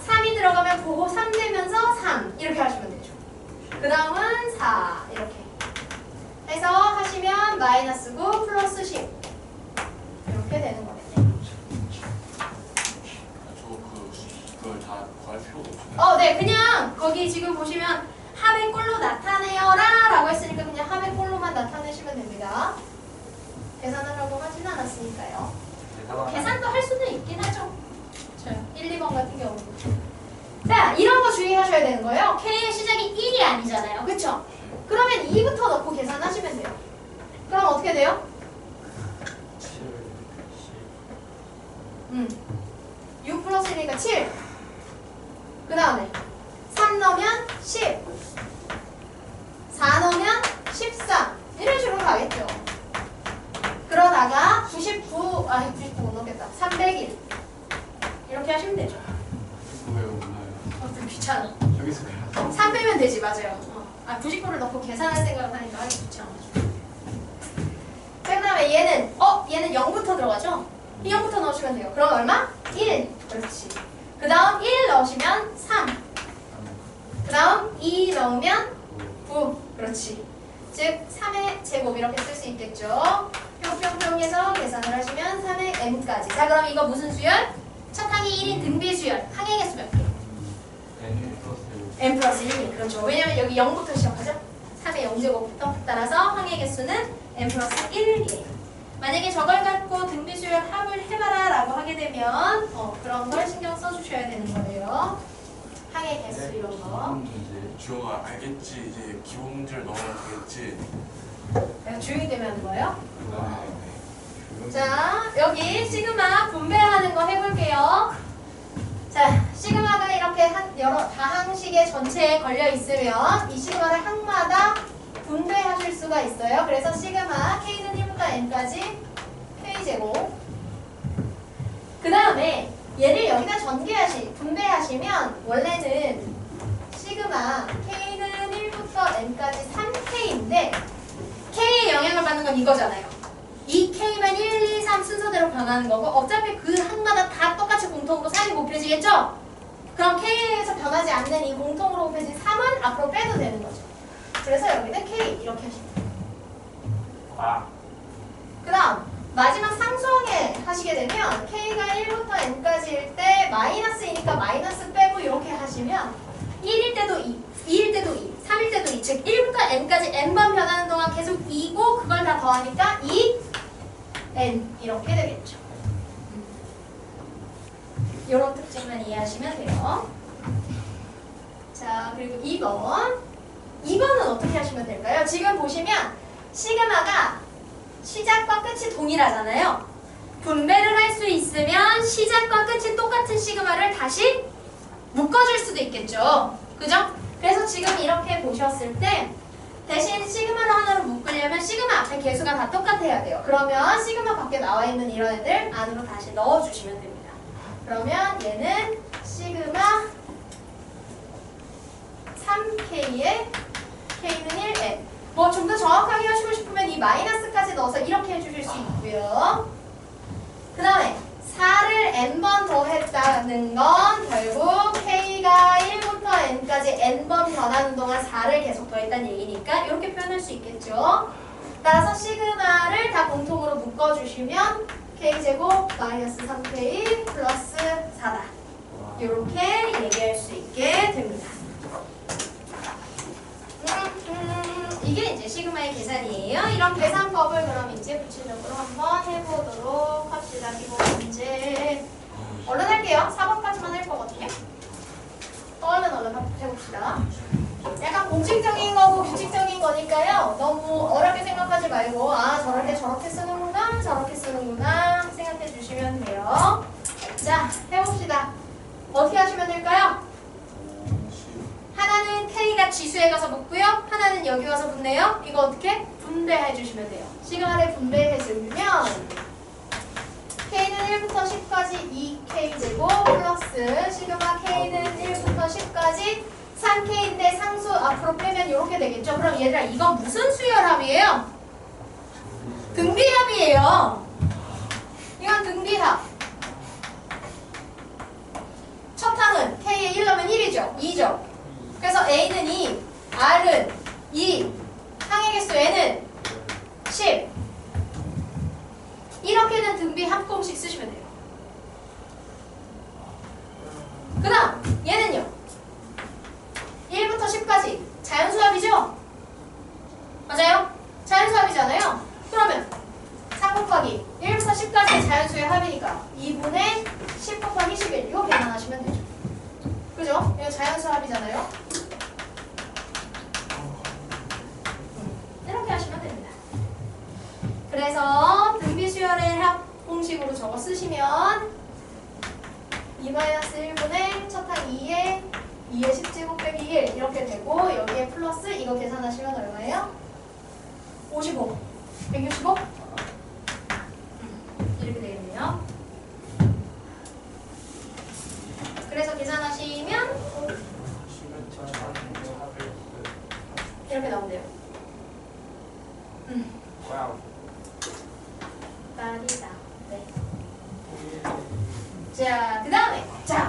A: 3이 들어가면 부호 3 되면서 3. 이렇게 하시면 되죠. 그 다음은 4. 이렇게 해서 하시면 마이너스 9 플러스 10. 이렇게 되는 거겠네요.
C: 그걸 다 구할 필요가 없어요.
A: 네, 그냥 거기 지금 보시면 합의 꼴로 나타내어라 라고 했으니까 그냥 합의 꼴로만 나타내시면 됩니다. 계산하라고 하진 않았으니까요. 계산도 할 수는 있긴 하죠. 자, 1, 2번 같은 경우는. 자, 이런 거 주의하셔야 되는 거예요. K의 시작이 1이 아니잖아요. 그쵸? 그러면 2부터 넣고 계산하시면 돼요. 그럼 어떻게 돼요? 6 플러스 1이니까 7. 그 다음에 3 넣으면 10. 4 넣으면 13. 이런 식으로 가겠죠. 그러다가 99 못 넣겠다. 301. 이렇게 하시면 되죠.
C: 왜 없나요?
A: 좀 귀찮아.
C: 여기서 그냥
A: 3 빼면 되지, 맞아요. 99를 넣고 계산할 생각을 하니까 하기 귀찮아. 자, 그 다음에 얘는 0부터 들어가죠? 이 0부터 넣으시면 돼요. 그럼 얼마? 1. 그렇지. 그 다음 1 넣으시면 3. 그 다음 2 넣으면 9. 그렇지. 즉 3의 제곱 이렇게 쓸 수 있겠죠. 뿅뿅뿅 해서 계산을 하시면 3의 m까지. 자, 그럼 이거 무슨 수열? 첫 항이 1인 등비 수열. 항의 개수 몇 개? n 플러스 1. 그렇죠. 왜냐면 여기 0부터 시작하죠. 3의 0제곱부터. 따라서 항의 개수는 n 플러스 1이에요. 만약에 저걸 갖고 등비수열 합을 해봐라 라고 하게 되면 그런 걸 신경 써주셔야 되는 거예요. 항의 개수 이런 거.
C: 주어가 알겠지. 이제 기본 문제를 넣으면 되겠지.
A: 내가 주의기 때문에 하는 거예요. 자, 여기 시그마 분배하는 거 해볼게요. 자, 시그마가 이렇게 여러 다항식의 전체에 걸려 있으면 이 시그마를 항마다 분배하실 수가 있어요. 그래서 시그마 K는 1부터 N까지 K제곱. 그 다음에 얘를 여기다 분배하시면 원래는 시그마 K는 1부터 N까지 3K인데 K의 영향을 받는 건 이거잖아요. 이 K만 1, 2, 3 순서대로 변하는 거고 어차피 그 항마다 다 똑같이 공통으로 3이 곱해지겠죠? 그럼 K에서 변하지 않는 이 공통으로 곱해진 3은 앞으로 빼도 되는 거죠. 그래서 여기는 K 이렇게 하시면 돼요.
B: 아.
A: 그 다음 마지막 상수항에 하시게 되면 K가 1부터 N까지일 때 마이너스이니까 마이너스 빼고 이렇게 하시면 1일 때도 2, 2일 때도 2, 3일 때도 2, 즉 1부터 N까지 N번 변하는 동안 계속 2고 그걸 다 더하니까 2N 이렇게 되겠죠. 이런 특징만 이해하시면 돼요. 자, 그리고 2번은 어떻게 하시면 될까요? 지금 보시면 시그마가 시작과 끝이 동일하잖아요. 분배를 할 수 있으면 시작과 끝이 똑같은 시그마를 다시 묶어줄 수도 있겠죠. 그죠? 그래서 지금 이렇게 보셨을 때 대신 시그마를 하나로 묶으려면 시그마 앞에 개수가 다 똑같아야 돼요. 그러면 시그마 밖에 나와 있는 이런 애들 안으로 다시 넣어주시면 됩니다. 그러면 얘는 시그마 3K에 K는 1N. 뭐 좀 더 정확하게 하시고 싶으면 이 마이너스까지 넣어서 이렇게 해주실 수 있고요. 그 다음에 4를 N번 더했다는 건 결국 K가 1부터 N까지 N번 변하는 동안 4를 계속 더했다는 얘기니까 이렇게 표현할 수 있겠죠. 따라서 시그마를 다 공통으로 묶어주시면 K제곱 마이너스 3K 플러스 4다. 이렇게 얘기할 수 있게 됩니다. 이게 이제 시그마의 계산이에요. 이런 계산법을 그럼 이제 구체적으로 한번 해보도록 합시다. 기본 문제. 얼른 할게요. 4번까지만 할 거거든요. 얼른 해봅시다. 약간 공식적인 거고 규칙적인 거니까요. 너무 어렵게 생각하지 말고 아 저럴 때 저렇게 쓰는구나 저렇게 쓰는구나 생각해 주시면 돼요. 자 해봅시다. 어떻게 하시면 될까요? 하나는 K가 지수에 가서 묶고요. 하나는 여기 가서 붙네요. 이거 어떻게? 분배해 주시면 돼요. 시그마를 분배해 주면 K는 1부터 10까지 2K제곱 플러스 시그마 K는 1부터 10까지 3K인데 상수 앞으로 빼면 이렇게 되겠죠. 그럼 얘들아 이건 무슨 수열합이에요? 등비합이에요. 이건 등비합. 첫 항은 K에 1 넣으면 1이죠. 2죠. 그래서 A는 2, R은 2, 항의 개수 N은 10. 이렇게 된 등비 합공식 쓰시면 돼요. 그 다음 얘는요. 1부터 10까지 자연수합이죠? 맞아요? 자연수합이잖아요. 그러면 3 곱하기 1부터 10까지의 자연수의 합이니까 2분의 10 곱하기 11 이거 계산하시면 되죠. 그죠? 이거 자연수합이잖아요. 이렇게 하시면 됩니다. 그래서 등비수열의 합 공식으로 저거 쓰시면 2-1분의 첫항 2에 2의 10제곱 빼기 1 이렇게 되고 여기에 플러스 이거 계산하시면 얼마예요? 55 165? 이렇게 되겠네요. 그래서 계산하시면 이렇게 나온대요. 딸이다. 네. 자,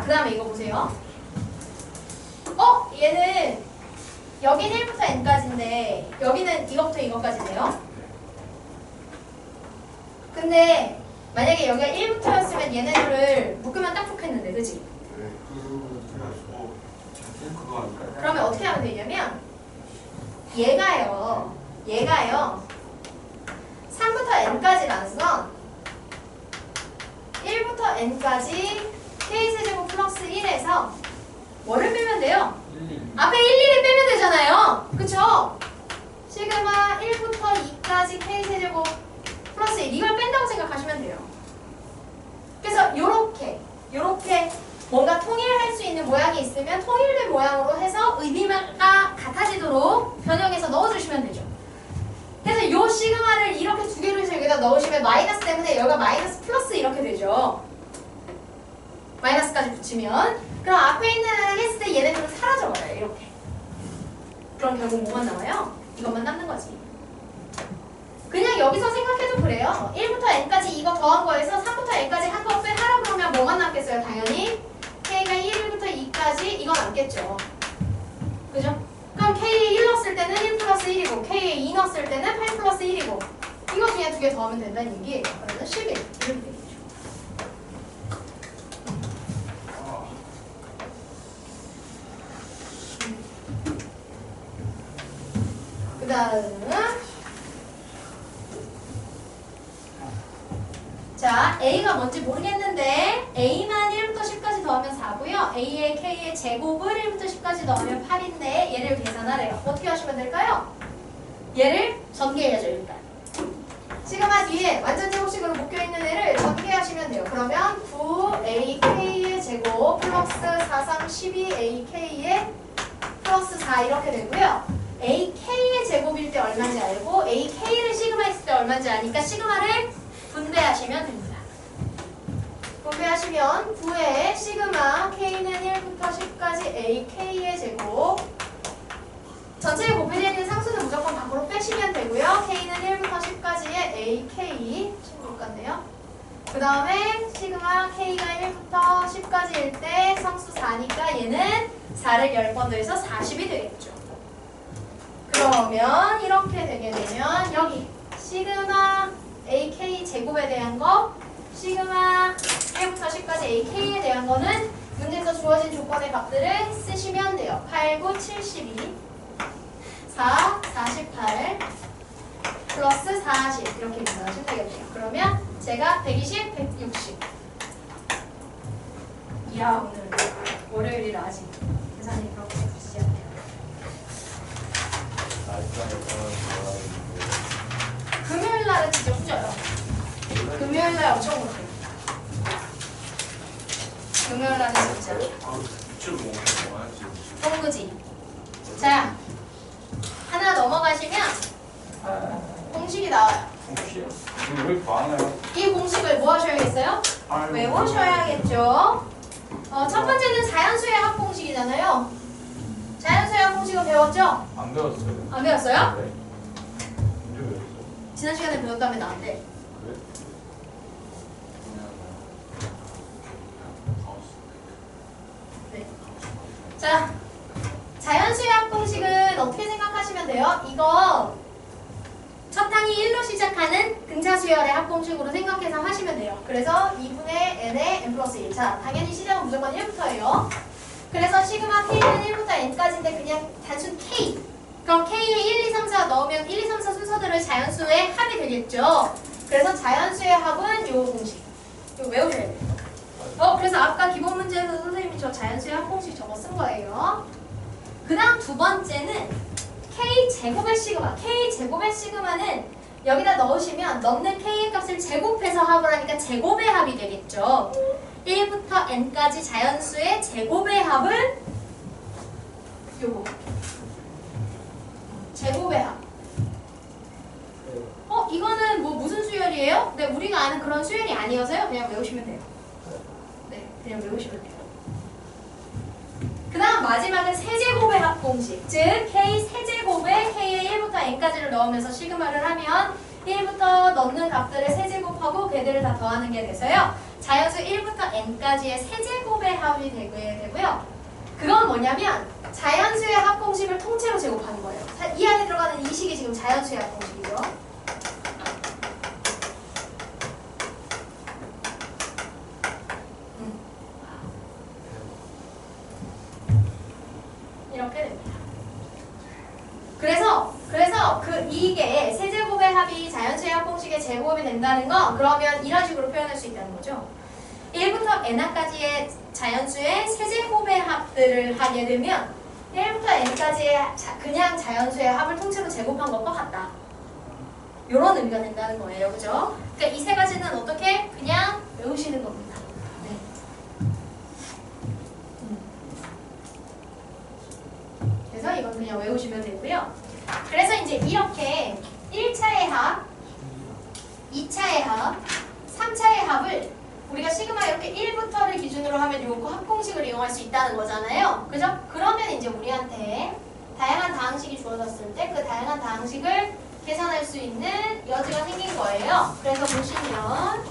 A: 그 다음에 이거 보세요. 얘는 여기는 1부터 n까지인데 여기는 이거부터 이거까지네요. 근데 만약에 여기가 1부터였으면 얘네들을 묶으면 딱 좋겠는데, 그치? 그러면 어떻게 하면 되냐면 얘가요 3부터 n까지라는 건 1부터 n까지 k세제곱 플러스 1에서 뭐를 빼면 돼요? 앞에 1, 2를 빼면 되잖아요. 그쵸? 시그마 1부터 2까지 k세제곱 플러스 1 이걸 뺀다고 생각하시면 돼요. 그래서 요렇게 뭔가 통일할 수 있는 모양이 있으면 통일된 모양으로 해서 의미가 같아지도록 변형해서 넣어주시면 되죠. 그래서 요 시그마를 이렇게 두 개를 여기다 넣으시면 마이너스 때문에 여기가 마이너스 플러스 이렇게 되죠. 마이너스까지 붙이면 그럼 앞에 있는 하나를 했을 때 얘네들은 사라져버려요. 이렇게. 그럼 결국 뭐만 남아요? 이것만 남는 거지. 그냥 여기서 생각해도 그래요. 1부터 n까지 이거 더한 거에서 3부터 n까지 한 거 하라 그러면 뭐만 남겠어요? 당연히 k가 1부터 2까지 이거 남겠죠. 그죠? 그럼 k에 1 넣었을 때는 1 플러스 1이고 k에 2 넣었을 때는 8 플러스 1이고 그냥 2개 더하면 된다는 얘기예요. 그러면 11 이렇게 되겠죠. 그 다음은 자, A가 뭔지 모르겠는데 A만 1부터 10까지 더하면 4고요. A의 K의 제곱을 1부터 10까지 더하면 8인데 얘를 계산하래요. 어떻게 하시면 될까요? 얘를 전개해야죠, 일단. 시그마 뒤에 완전 제곱식으로 묶여있는 애를 전개하시면 돼요. 그러면 9AK의 제곱 플러스 4, 3, 12AK의 플러스 4 이렇게 되고요. AK의 제곱일 때 얼마인지 알고 AK를 시그마 했을 때 얼마인지 아니까 시그마를 분배하시면 됩니다. 분배하시면 9의 시그마 K는 1부터 10까지 AK의 제곱 전체에 곱해져 있는 상수는 무조건 밖으로 빼시면 되고요. K는 1부터 10까지의 AK 친구 같네요. 그 다음에 시그마 K가 1부터 10까지일 때 상수 4니까 얘는 4를 10번 더해서 40이 되겠죠. 그러면 이렇게 되게 되면 여기 시그마 AK 제곱에 대한 거 시그마 1부터 10까지 AK에 대한 거는 문제에서 주어진 조건의 값들을 쓰시면 돼요. 8, 9, 72 4, 48 플러스 40 이렇게 계산하시면 되겠네요. 그러면 제가 120, 160 이야 오늘 월요일이라 아직 계산이 그렇게 되지 않네요. 금요일 날은 진짜 후져요. 금요일 날 엄청 못해요. 금요일 날은 진짜
C: 유출 먹어야지.
A: 똥그지. 자 하나 넘어가시면 공식이 나와요.
B: 혹시요? 이거 왜 이렇게 많아요?
A: 이 공식을 뭐 하셔야겠어요? 외우셔야겠죠. 첫 번째는 자연수의 합공식이잖아요. 자연수의 합공식은 배웠죠?
B: 안 배웠어요.
A: 안 배웠어요?
B: 네. 언제 배웠어?
A: 지난 시간에 배웠다면 나한테.
B: 그래?
A: 네. 자, 자연수의 합공식은 어떻게 생각하시면 돼요? 이거 첫 항이 1로 시작하는 등차수열의 합공식으로 생각해서 하시면 돼요. 그래서 2분의 n의 n 플러스 1. 자, 당연히 시작은 무조건 1부터예요. 그래서 시그마 k는 1부터 n까지인데 그냥 단순 k. 그럼 k에 1, 2, 3, 4 넣으면 1, 2, 3, 4 순서들을 자연수의 합이 되겠죠. 그래서 자연수의 합은 요 공식. 이거 외우셔야 돼요. 그래서 아까 기본 문제에서 선생님이 저 자연수의 합공식 저거 쓴 거예요. 그 다음 두 번째는 K제곱의 시그마. K제곱의 시그마는 여기다 넣으시면 넣는 K의 값을 제곱해서 합을 하니까 제곱의 합이 되겠죠. 1부터 N까지 자연수의 제곱의 합은 요거. 제곱의 합. 이거는 뭐 무슨 수열이에요? 네, 우리가 아는 그런 수열이 아니어서요. 그냥 외우시면 돼요. 네, 그냥 외우시면 돼요. 그 다음 마지막은 세제곱의 합공식. 즉 K 세제곱에 K의 1부터 N까지를 넣으면서 시그마를 하면 1부터 넣는 값들을 세제곱하고 걔들을 다 더하는 게 돼서요. 자연수 1부터 N까지의 세제곱의 합이 되고요. 그건 뭐냐면 자연수의 합공식을 통째로 제곱하는 거예요. 이 안에 들어가는 이 식이 지금 자연수의 합공식이죠. 이렇게 됩니다. 그래서 이게 세제곱의 합이 자연수의 합공식의 제곱이 된다는 건 그러면 이런 식으로 표현할 수 있다는 거죠. 1부터 n까지의 자연수의 세제곱의 합들을 하게 되면 1부터 n까지의 그냥 자연수의 합을 통째로 제곱한 것과 같다. 이런 의미가 된다는 거예요. 그죠? 그러니까 이 세 가지는 어떻게? 그냥 외우시는 겁니다. 네. 그래서 이건 그냥 외우시면 되고요. 그래서 이제 이렇게 1차의 합, 2차의 합, 3차의 합을 우리가 시그마 이렇게 1부터를 기준으로 하면 요거 합공식을 이용할 수 있다는 거잖아요. 그죠? 그러면 이제 우리한테 다양한 다항식이 주어졌을 때 그 다양한 다항식을 계산할 수 있는 여지가 생긴 거예요. 그래서 보시면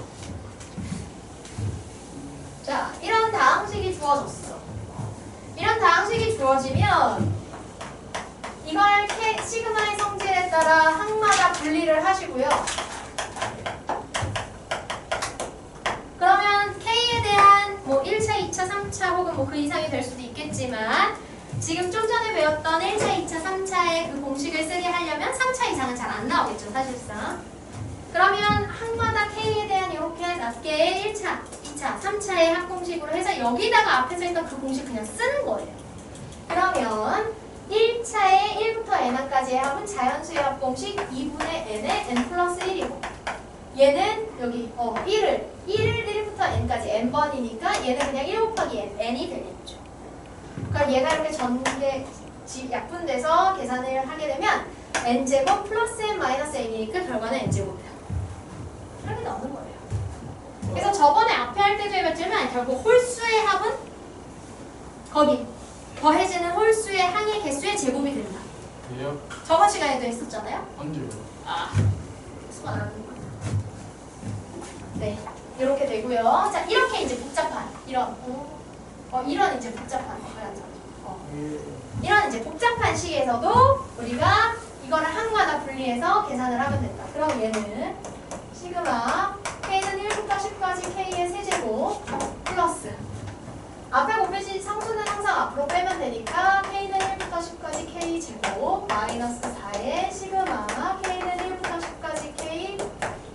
A: 자, 이런 다항식이 주어졌어. 이런 다항식이 주어지면 이걸 시그마의 성질에 따라 항마다 분리를 하시고요. 3차 혹은 뭐 그 이상이 될 수도 있겠지만 지금 좀 전에 배웠던 1차, 2차, 3차의 그 공식을 쓰게 하려면 3차 이상은 잘 안 나오겠죠, 사실상. 그러면 항마다 K에 대한 이렇게 낱개의 1차, 2차, 3차의 합공식으로 해서 여기다가 앞에서 했던 그 공식 그냥 쓰는 거예요. 그러면 1차의 1부터 n까지의 합은 자연수의 합공식 2분의 n의 n 플러스 1이고 얘는 여기 1을 1부터 n까지 n번이니까 얘는 그냥 1 곱하기 n이 되겠죠. 그러니까 얘가 이렇게 전개 약분돼서 계산을 하게 되면 n제곱 플러스 n 마이너스 n이니까 결과는 n제곱이다. 이렇게 나오는 거예요. 그래서 저번에 앞에 할 때도 해봤지만 결국 홀수의 합은 거기 더해지는 홀수의 항의 개수의 제곱이 된다.
C: 돼요?
A: 저번 시간에도 했었잖아요.
C: 언제요?
A: 수고 안 하는 거야. 네, 이렇게 되고요. 자, 이렇게 이제 복잡한 이런 이런 이제 복잡한 이런 이제 복잡한 식에서도 우리가 이거를 항마다 분리해서 계산을 하면 된다. 그럼 얘는 시그마 K는 1부터 10까지 K의 세제곱 플러스 앞에 곱해진 상수는 항상 앞으로 빼면 되니까 K는 1부터 10까지 K 제곱 마이너스 4의 시그마 K는 1부터 10까지 K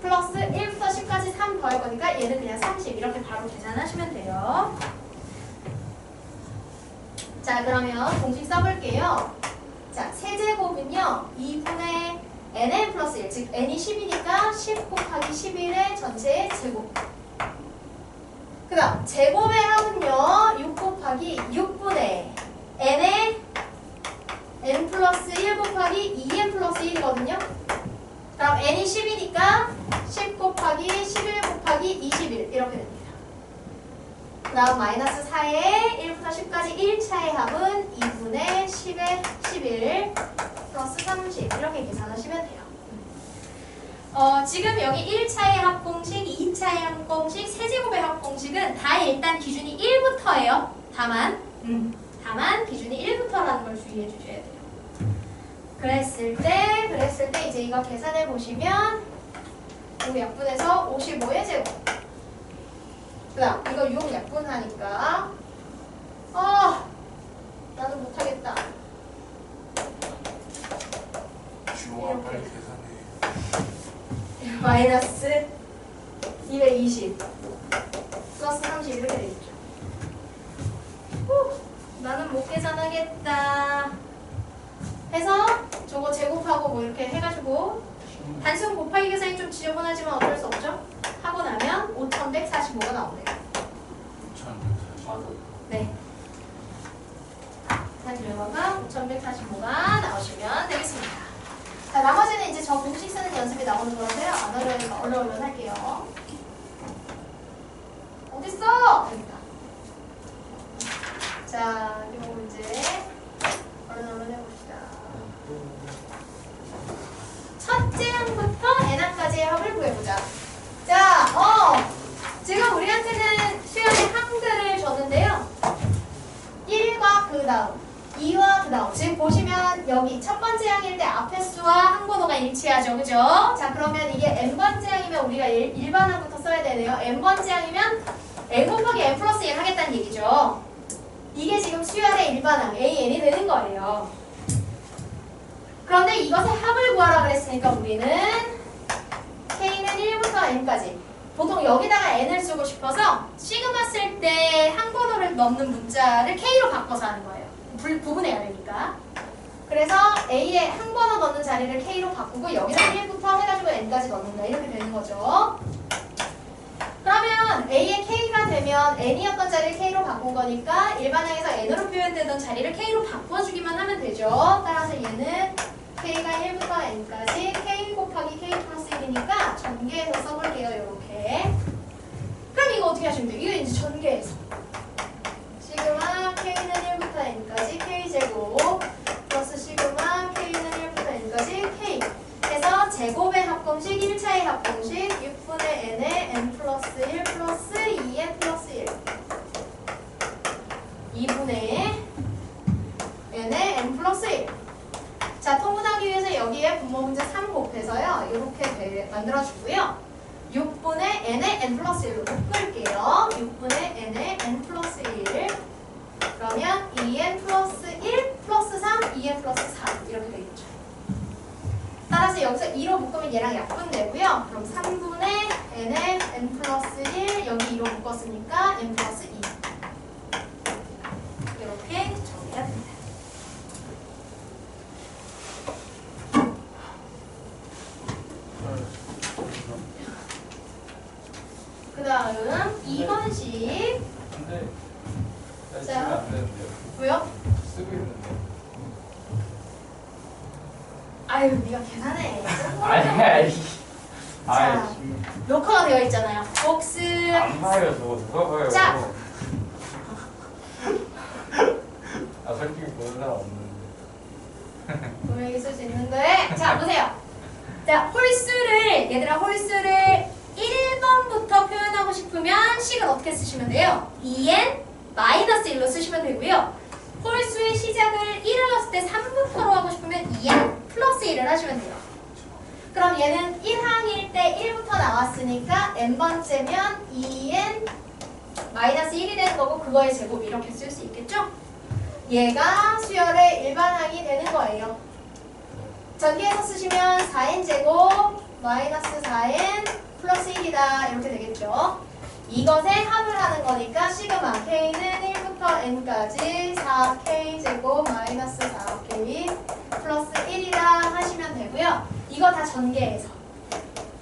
A: 플러스 1부터 10까지 3 더할 거니까 얘는 그냥 30 이렇게 바로 계산하시면 돼요. 자, 그러면 공식 써볼게요. 자, 세제곱은요 2분의 nn 플러스 1, 즉 n이 10이니까 10 곱하기 11의 전체의 제곱. 그 다음 제곱의 합은요 6 곱하기 6분의 n의 n 플러스 1 곱하기 2n 플러스 1이거든요. 그럼 n이 10이니까 10 곱하기 11 곱하기 21 이렇게 됩니다. 그 다음 마이너스 4의 1부터 10까지 1차의 합은 2분의 10의 11 플러스 30 이렇게 계산하시면 돼요. 지금 여기 1차의 합공식, 2차의 합공식, 세제곱의 합공식은 다 일단 기준이 1부터예요. 다만 기준이 1부터라는 걸 주의해 주셔야 돼요. 그랬을 때 이제 이거 계산해 보시면 요 약분해서 55의 제곱. 그 다음 이거 6 약분하니까 나는 못하겠다.
C: 주호가 빨리 계산해.
A: 마이너스 220 플러스 30 이렇게 되겠죠. 나는 못 계산하겠다 해서 저거 제곱하고 뭐 이렇게 해가지고 단순 곱하기 계산이 좀 지저분하지만 어쩔 수 없죠. 하고 나면 5145가 나오네요.
C: 5145.
A: 네. 결과가 5145가 나오시면 되겠습니다. 자, 나머지는 이제 저 공식 쓰는 연습이 나오는 거라서요. 안 어려우니까 어려우면 할게요. 어딨어? 여기다. 자, 이거 문제 얼른 해봅시다. 첫째 항부터 n항까지의 합을 구해보자. 자, 지금 우리한테는 수열의 항들을 줬는데요. 1과 그 다음, 2와 그 다음. 지금 보시면 여기 첫 번째 항일 때 앞에 수와 항번호가 일치하죠. 그죠? 자, 그러면 이게 n번째 항이면 우리가 일반항부터 써야 되네요. n번째 항이면 n 곱하기 n 플러스 1 하겠다는 얘기죠. 이게 지금 수열의 일반항, AN이 되는 거예요. 그런데 이것의 합을 구하라 그랬으니까 우리는 K는 1부터 n까지. 보통 여기다가 n을 쓰고 싶어서 시그마 쓸 때 항번호를 넣는 문자를 K로 바꿔서 하는 거예요. 구분해야 되니까. 그래서 A에 항번호 넣는 자리를 K로 바꾸고 여기다 1부터 해가지고 n까지 넣는다. 이렇게 되는 거죠. 그러면 A의 K가 되면 n이었던 자리를 K로 바꾼 거니까 일반항에서 n으로 표현되던 자리를 K로 바꿔주기만 하면 되죠. 따라서 얘는 K가 1부터 n까지 K 곱하기 K 플러스 1이니까 전개해서 써볼게요. 이렇게. 그럼 이거 어떻게 하시면 돼요? 이거 이제 전개해서. 시그마 K는 1부터 n까지 K제곱 플러스 시그마 K는 1부터 n까지 K 해서 제곱의 합공식 1차의 합공식 6분의 n의 n 플러스 1 플러스 2n 플러스 1 2분의 n의 n 플러스 1. 자, 통분하기 위해서 여기에 분모 문제 3 곱해서요. 이렇게 만들어주고요. 6분의 n의 n 플러스 1로 묶을게요. 6분의 n의 n 플러스 1. 그러면 2n 플러스 1 플러스 3, 2n 플러스 3 이렇게 되겠죠. 따라서 여기서 2로 묶으면 얘랑 약분되고요. 그럼 3분의 n의 n 플러스 1 여기 2로 묶었으니까 n 플러스 2 이렇게 정리가 됩니다. 그 다음 2번식.
C: 근데 나
A: 자.
C: 지금 안 되는데요.
A: 왜요?
C: 쓰고 있는데.
A: 아유 네가 계산해.
C: 아니.
A: 자. 녹화가 되어 있잖아요. 복습.
B: 안 봐요 저거 누가 봐요?
A: 자.
C: 아 솔직히 보는 사람 없는데.
A: 분명히 쓸 수 있는데. 자 보세요. 자 홀수를 얘들아 홀수를 1번부터 표현하고 싶으면 식은 어떻게 쓰시면 돼요? 2n 마이너스 1로 쓰시면 되고요. 홀수의 시작을 1을 넣었을 때 3부터로 하고 싶으면 2n 플러스 1을 하시면 돼요. 그럼 얘는 1항일 때 1부터 나왔으니까 n번째면 2n 마이너스 1이 되는 거고 그거의 제곱 이렇게 쓸 수 있겠죠? 얘가 수열의 일반항이 되는 거예요. 전기에서 쓰시면 4n 제곱 마이너스 4n 플러스 1이다 이렇게 되겠죠. 이것에 합을 하는 거니까 시그마 k는 1부터 n까지 4k 제곱 마이너스 4k 플러스 1이다 하시면 되고요. 이거 다 전개해서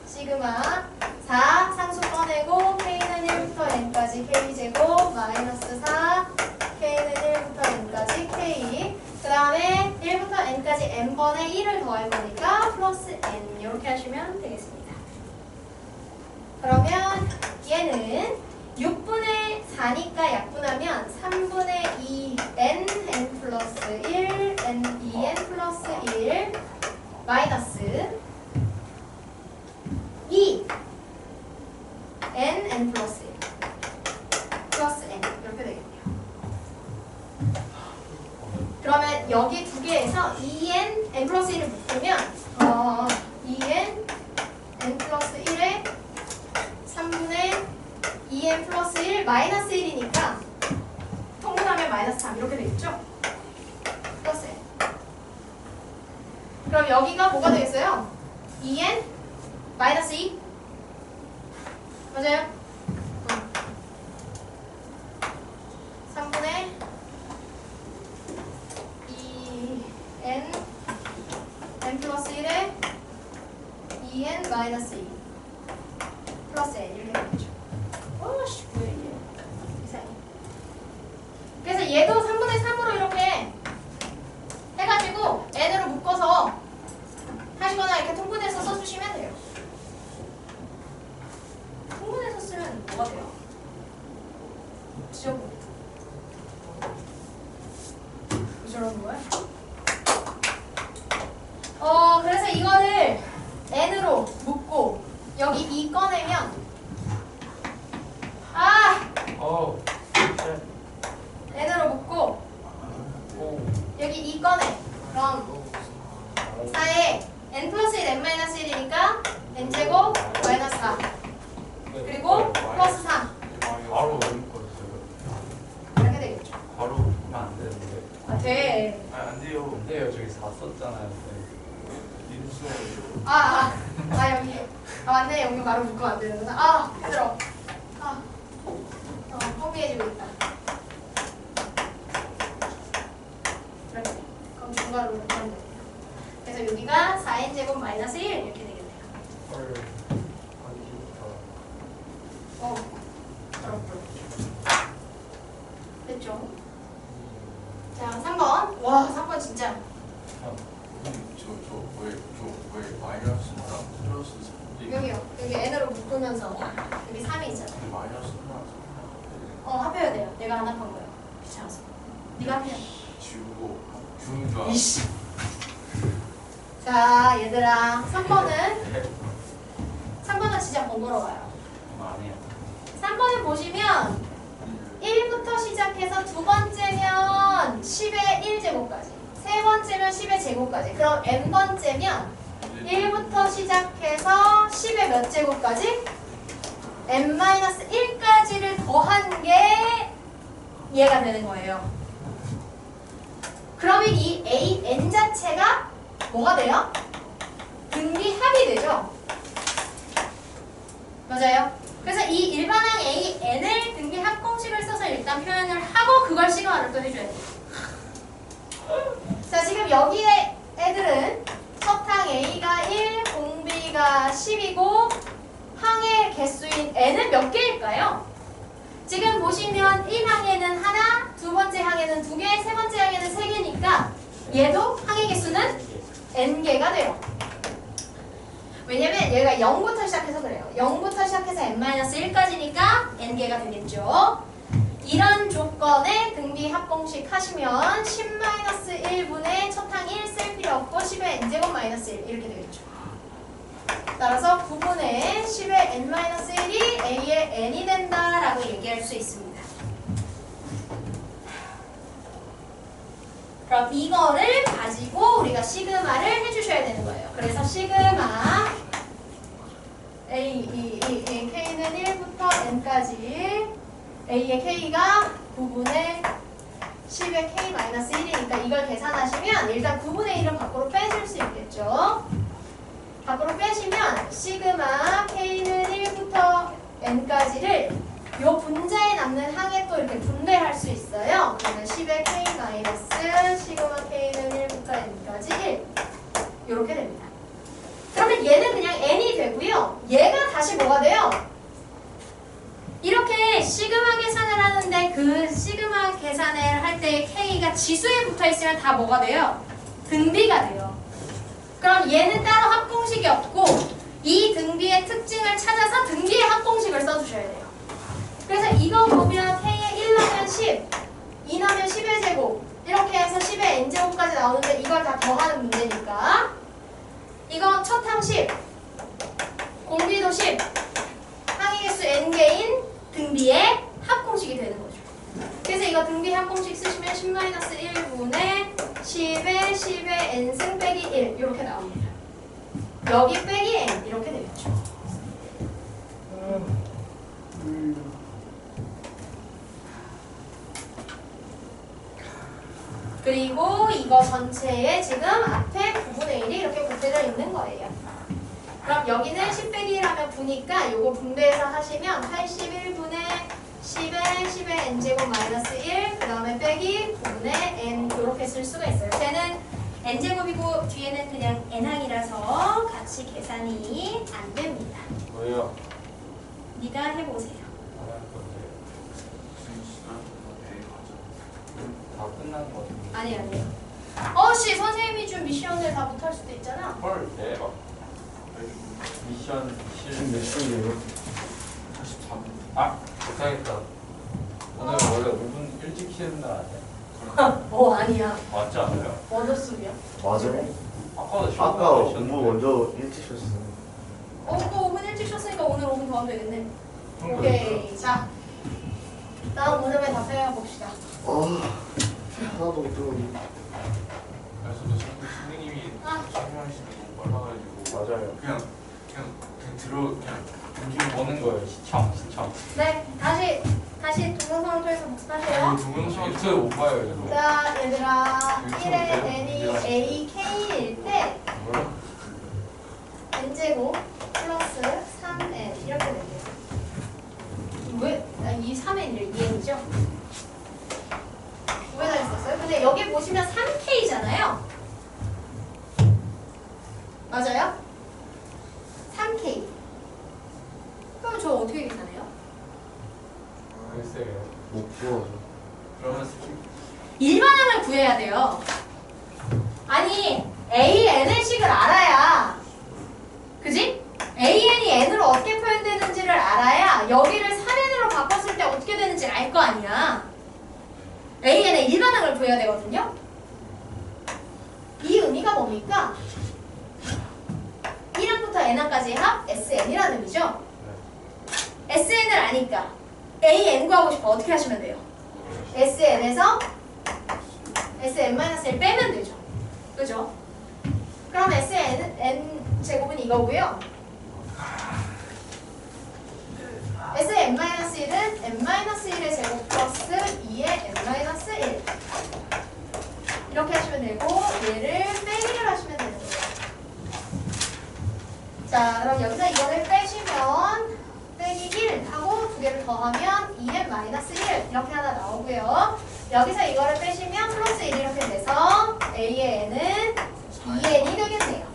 A: 시그마 4 상수 꺼내고 k는 1부터 n까지 k 제곱 마이너스 4 k는 1부터 n까지 k 그 다음에 1부터 n까지 n번에 1을 더할 거니까 플러스 n 이렇게 하시면 되겠습니다. 그러면 얘는 6분의 4니까 약분하면 3분의 2 n 플러스 1 n 2n 플러스 1 마이너스 2 n 플러스 1 플러스 n 이렇게 되겠네요. 그러면 여기 두 개에서 2n n 플러스 1을 묶으면 2n n 플러스 1에 3분의 2n 플러스 1 마이너스 1이니까 통분하면 마이너스 3 이렇게 되겠죠? 플러스 n. 그럼 여기가 뭐가 되겠어요? 2n 마이너스 2 맞아요? 3분의 2n n 플러스 1에 2n 마이너스 2 플러스 n 이렇게 되겠죠. 어씨 뭐야 이게 이상해. 그래서 얘도 3분의 3으로 이렇게 해가지고 n으로 묶어서 하시거나 이렇게 통분해서 써주시면 돼요. 통분해서 쓰면 뭐가 돼요? 지저분. 왜 저러는 거야? 그래서 이거를 n으로 묶고 여기 2 꺼내면 n으로 묶고 여기 2 꺼내. 그럼 4에 n 플러스 1 n 마이너스 1이니까 n제곱 마이너스 4 그리고 플러스 3
C: 바로 왜 묶었어요?
A: 이렇게 되겠죠.
C: 바로 묶으면 안 되는데.
A: 아 돼.
C: 안 돼요. 안 돼요. 저기 4 썼잖아요. 인수.
A: 여기 맞네. 여기 바로 묶으면 안 되는구나. 힘들어. 허무해지고 있다. 이렇게. 그럼 중괄호 묶으면 됩니다. 그래서 여기가 4n 제곱 마이너스 1 이렇게 되겠네요. 그렇군. 됐죠? 자, 3번. 와, 3번 진짜.
C: 왜 마이너스랑 플러스 3?
A: 여기요. 여기 n으로 묶으면서 여기 3이 있잖아.
C: 마이너스랑
A: 합해야 돼요. 내가 안 합한 거예요. 귀찮아서. 네가 합해.
C: 지우고 주가.
A: 이씨. 자, 얘들아. 3번은 진짜 번거로워요.
C: 아니야.
A: 3번을 보시면 1부터 시작해서 두 번째면 10의 1제곱까지, 세 번째면 10의 제곱까지. 그럼 n번째면 1부터 시작해서 10의 몇 제곱까지? n-1까지를 더한 게 얘가 되는 거예요. 그러면 이 an 자체가 뭐가 돼요? 등비합이 되죠. 맞아요. 그래서 이 일반항 an을 등비합 공식을 써서 일단 표현을 하고 그걸 시그마를 또 해줘야 돼요. 자, 지금 여기에 애들은 첫항 a가 1, 공비가 10이고 항의 개수인 n은 몇 개일까요? 지금 보시면 1항에는 하나, 두 번째 항에는 두 개, 세 번째 항에는 세 개니까 얘도 항의 개수는 n개가 돼요. 왜냐면 얘가 0부터 시작해서 그래요. 0부터 시작해서 n-1까지니까 n개가 되겠죠. 이런 조건에 등비 합공식 하시면 10-1분의 첫항 1 쓸 필요 없고 10의 n제곱 마이너스 1 이렇게 되겠죠. 따라서 9분의 10의 n-1이 a의 n이 된다라고 얘기할 수 있습니다. 그럼 이거를 가지고 우리가 시그마를 해주셔야 되는 거예요. 그래서 시그마 K는 1부터 n까지 A의 K가 9분의 10의 K-1이니까 이걸 계산하시면 일단 9분의 1은 밖으로 빼실 수 있겠죠. 밖으로 빼시면 시그마 K는 1부터 n까지를 요 분자에 남는 항에 또 이렇게 분배할 수 있어요. 그러면 10의 K- 시그마 K는 1부터 n까지 1 이렇게 됩니다. 그러면 얘는 그냥 n이 되고요. 얘가 다시 뭐가 돼요? 이렇게 시그마 계산을 하는데 그 시그마 계산을 할 때 K가 지수에 붙어 있으면 다 뭐가 돼요? 등비가 돼요. 그럼 얘는 따로 합공식이 없고 이 등비의 특징을 찾아서 등비의 합공식을 써주셔야 돼요. 그래서 이거 보면 K의 1 넣으면 10, 2 넣으면 10의 제곱 이렇게 해서 10의 n제곱까지 나오는데 이걸 다 더하는 문제니까 이거 첫항 10, 공비도 10, 항의 개수 n개인 등비의 합공식이 되는 거죠. 그래서 이거 등비 합공식 쓰시면 10-1분의 10의 n승 빼기 1 이렇게 나옵니다. 여기 빼기 n 이렇게 되겠죠. 그리고 이거 전체에 지금 앞에 9분의 1이 이렇게 곱해져 있는 거예요. 그럼 여기는 10 빼기 1 하면 9니까 요거 분배해서 하시면 81분의 10의 n제곱 마이너스 1 그 다음에 빼기 9분의 n 이렇게 쓸 수가 있어요. 쟤는 n제곱이고 뒤에는 그냥 n항이라서 같이 계산이 안 됩니다.
B: 왜요?
A: 네가 해보세요.
B: 안 할 건데. 다 끝난 거 같은데.
A: 아니에요. 씨 선생님이 준 미션을 다 못할 수도 있잖아.
B: 헐, 대박. 미션
D: 지금 몇 시인데요?
B: 43분. 아, 못하겠다. 오늘 원래 5분 일찍 쉬는 날 아니야?
A: 아니야.
B: 맞지 않아요?
A: 원어수야.
D: 맞아요.
B: 아까도 쉬는
D: 아까
B: 날
D: 공부 먼저 일찍 쉬었어요.
A: 또 5분 일찍 쉬었으니까 오늘 5분 더 하면 되겠네.
B: 그런
A: 오케이. 자, 다음 문제만 답해 봅시다.
D: 하나도 못 들었는데.
C: 그래서 선생님이 설명하시는 거 너무 빨라가지고
B: 맞아요.
C: 그냥
B: 음식 보는 거예요. 시청.
A: 네, 다시 동영상을 통해서
C: 이거
A: 복습하세요.
C: 동영상
B: 유튜브 못 봐요, 이거.
A: 자, 얘들아,
B: 유튜브
A: 1의
B: 돼요?
A: n이 a k일 때
B: 뭐야?
A: n제곱 플러스 3n 이렇게 될게요. 왜? 이 3n을 2n이죠? 왜 다녔었어요? 근데 여기 보시면 3k잖아요. 맞아요? 3k. 그럼 저 어떻게 계산해요?
B: 글쎄요.
D: 못 구워서.
C: 그러면
A: 일반항을 구해야 돼요. 아니 a, n의식을 알아야, 그지? a, n이 n으로 어떻게 표현되는지를 알아야 여기를 3n으로 바꿨을 때 어떻게 되는지 알 거 아니야. a, n의 일반항을 구해야 되거든요. 이 의미가 뭡니까? 1항부터 n항까지의 합 SN이라는 의미죠. SN을 아니까 AN 구하고 싶어 어떻게 하시면 돼요? SN에서 SN-1 빼면 되죠. 그죠? 그럼 SN 제곱은 이거고요. n-1은 n-1의 제곱 플러스 2의 n-1 이렇게 하시면 되고 얘를 빼기를 하시면 되는 거예요. 자, 그럼 여기서 이거를 빼시면 빼기 1 하고 두 개를 더하면 2n-1 이렇게 하나 나오고요. 여기서 이거를 빼시면 플러스 1 이렇게 돼서 a의 n은 2n이 되겠네요.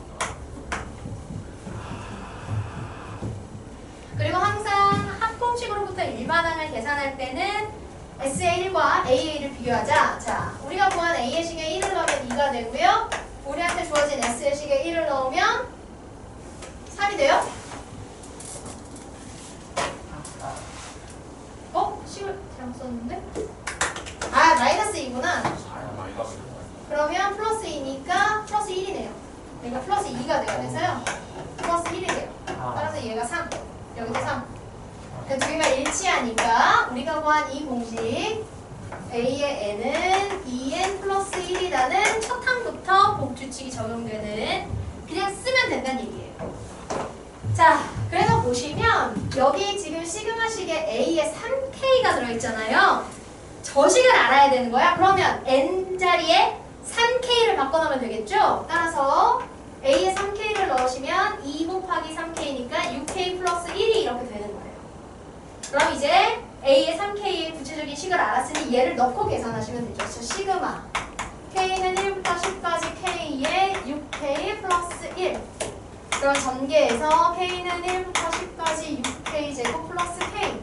A: 그리고 항상 합공식으로부터 일반항을 계산할 때는 S의 1과 A의 1을 비교하자. 자, 우리가 구한 A의 식에 1을 넣으면 2가 되고요. 우리한테 주어진 S의 식에 1을 넣으면 3이 돼요? 식을 잘못 썼는데? 아, 마이너스 2구나. 그러면 플러스 2니까 플러스 1이네요. 그러니까 플러스 2가 되면서요. 플러스 1이 돼요. 따라서 얘가 3. 여기도 3. 그 두 개가 일치하니까 우리가 구한 이 공식 A의 n은 2n 플러스 1이라는 첫 항부터 복주칙이 적용되는 그냥 쓰면 된다는 얘기예요. 자, 그래서 보시면 여기 지금 시그마식에 A에 3K가 들어있잖아요. 저 식을 알아야 되는 거야. 그러면 n 자리에 3K를 바꿔놓으면 되겠죠? 따라서 A에 3K를 넣으시면 2 곱하기 3K니까 6K 플러스 1이 이렇게 되는 거예요. 그럼 이제 A의 3K의 구체적인 식을 알았으니 얘를 넣고 계산하시면 되죠. 그래서 시그마 K는 1부터 10까지 K에 6K 플러스 1. 그럼 전개해서 K는 1부터 10까지 6K 제곱 플러스 K.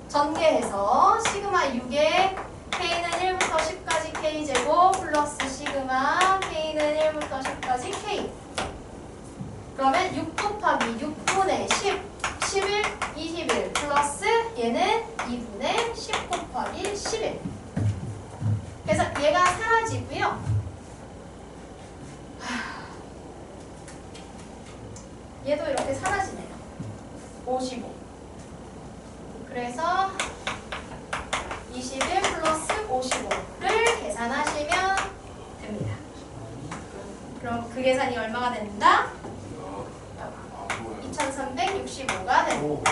A: 전개해서 시그마 6에 K는 1부터 10까지 K 제곱 플러스 시그마 K는 1부터 10까지 K. 그러면 6 곱하기 6분의 10, 11, 21 플러스 얘는 2분의 10 곱하기 11. 그래서 얘가 사라지고요. 얘도 이렇게 사라지네요. 55. 그래서 21 플러스 55를 계산하시면 됩니다. 그럼 그 계산이 얼마가 된다? 2365가 됩니다.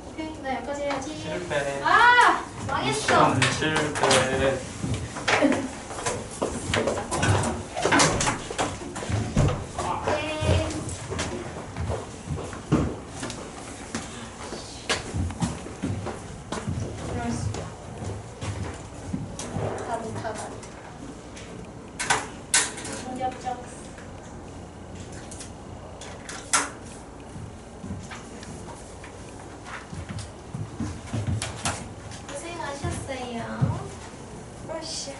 A: 오케이, 나 여기까지 해야지.
C: 실패.
A: 아! 망했어!
C: 실패.
A: 네. 이럴 수가. 다 못하다. 어렵죠? 고생하셨어요. 으쌰.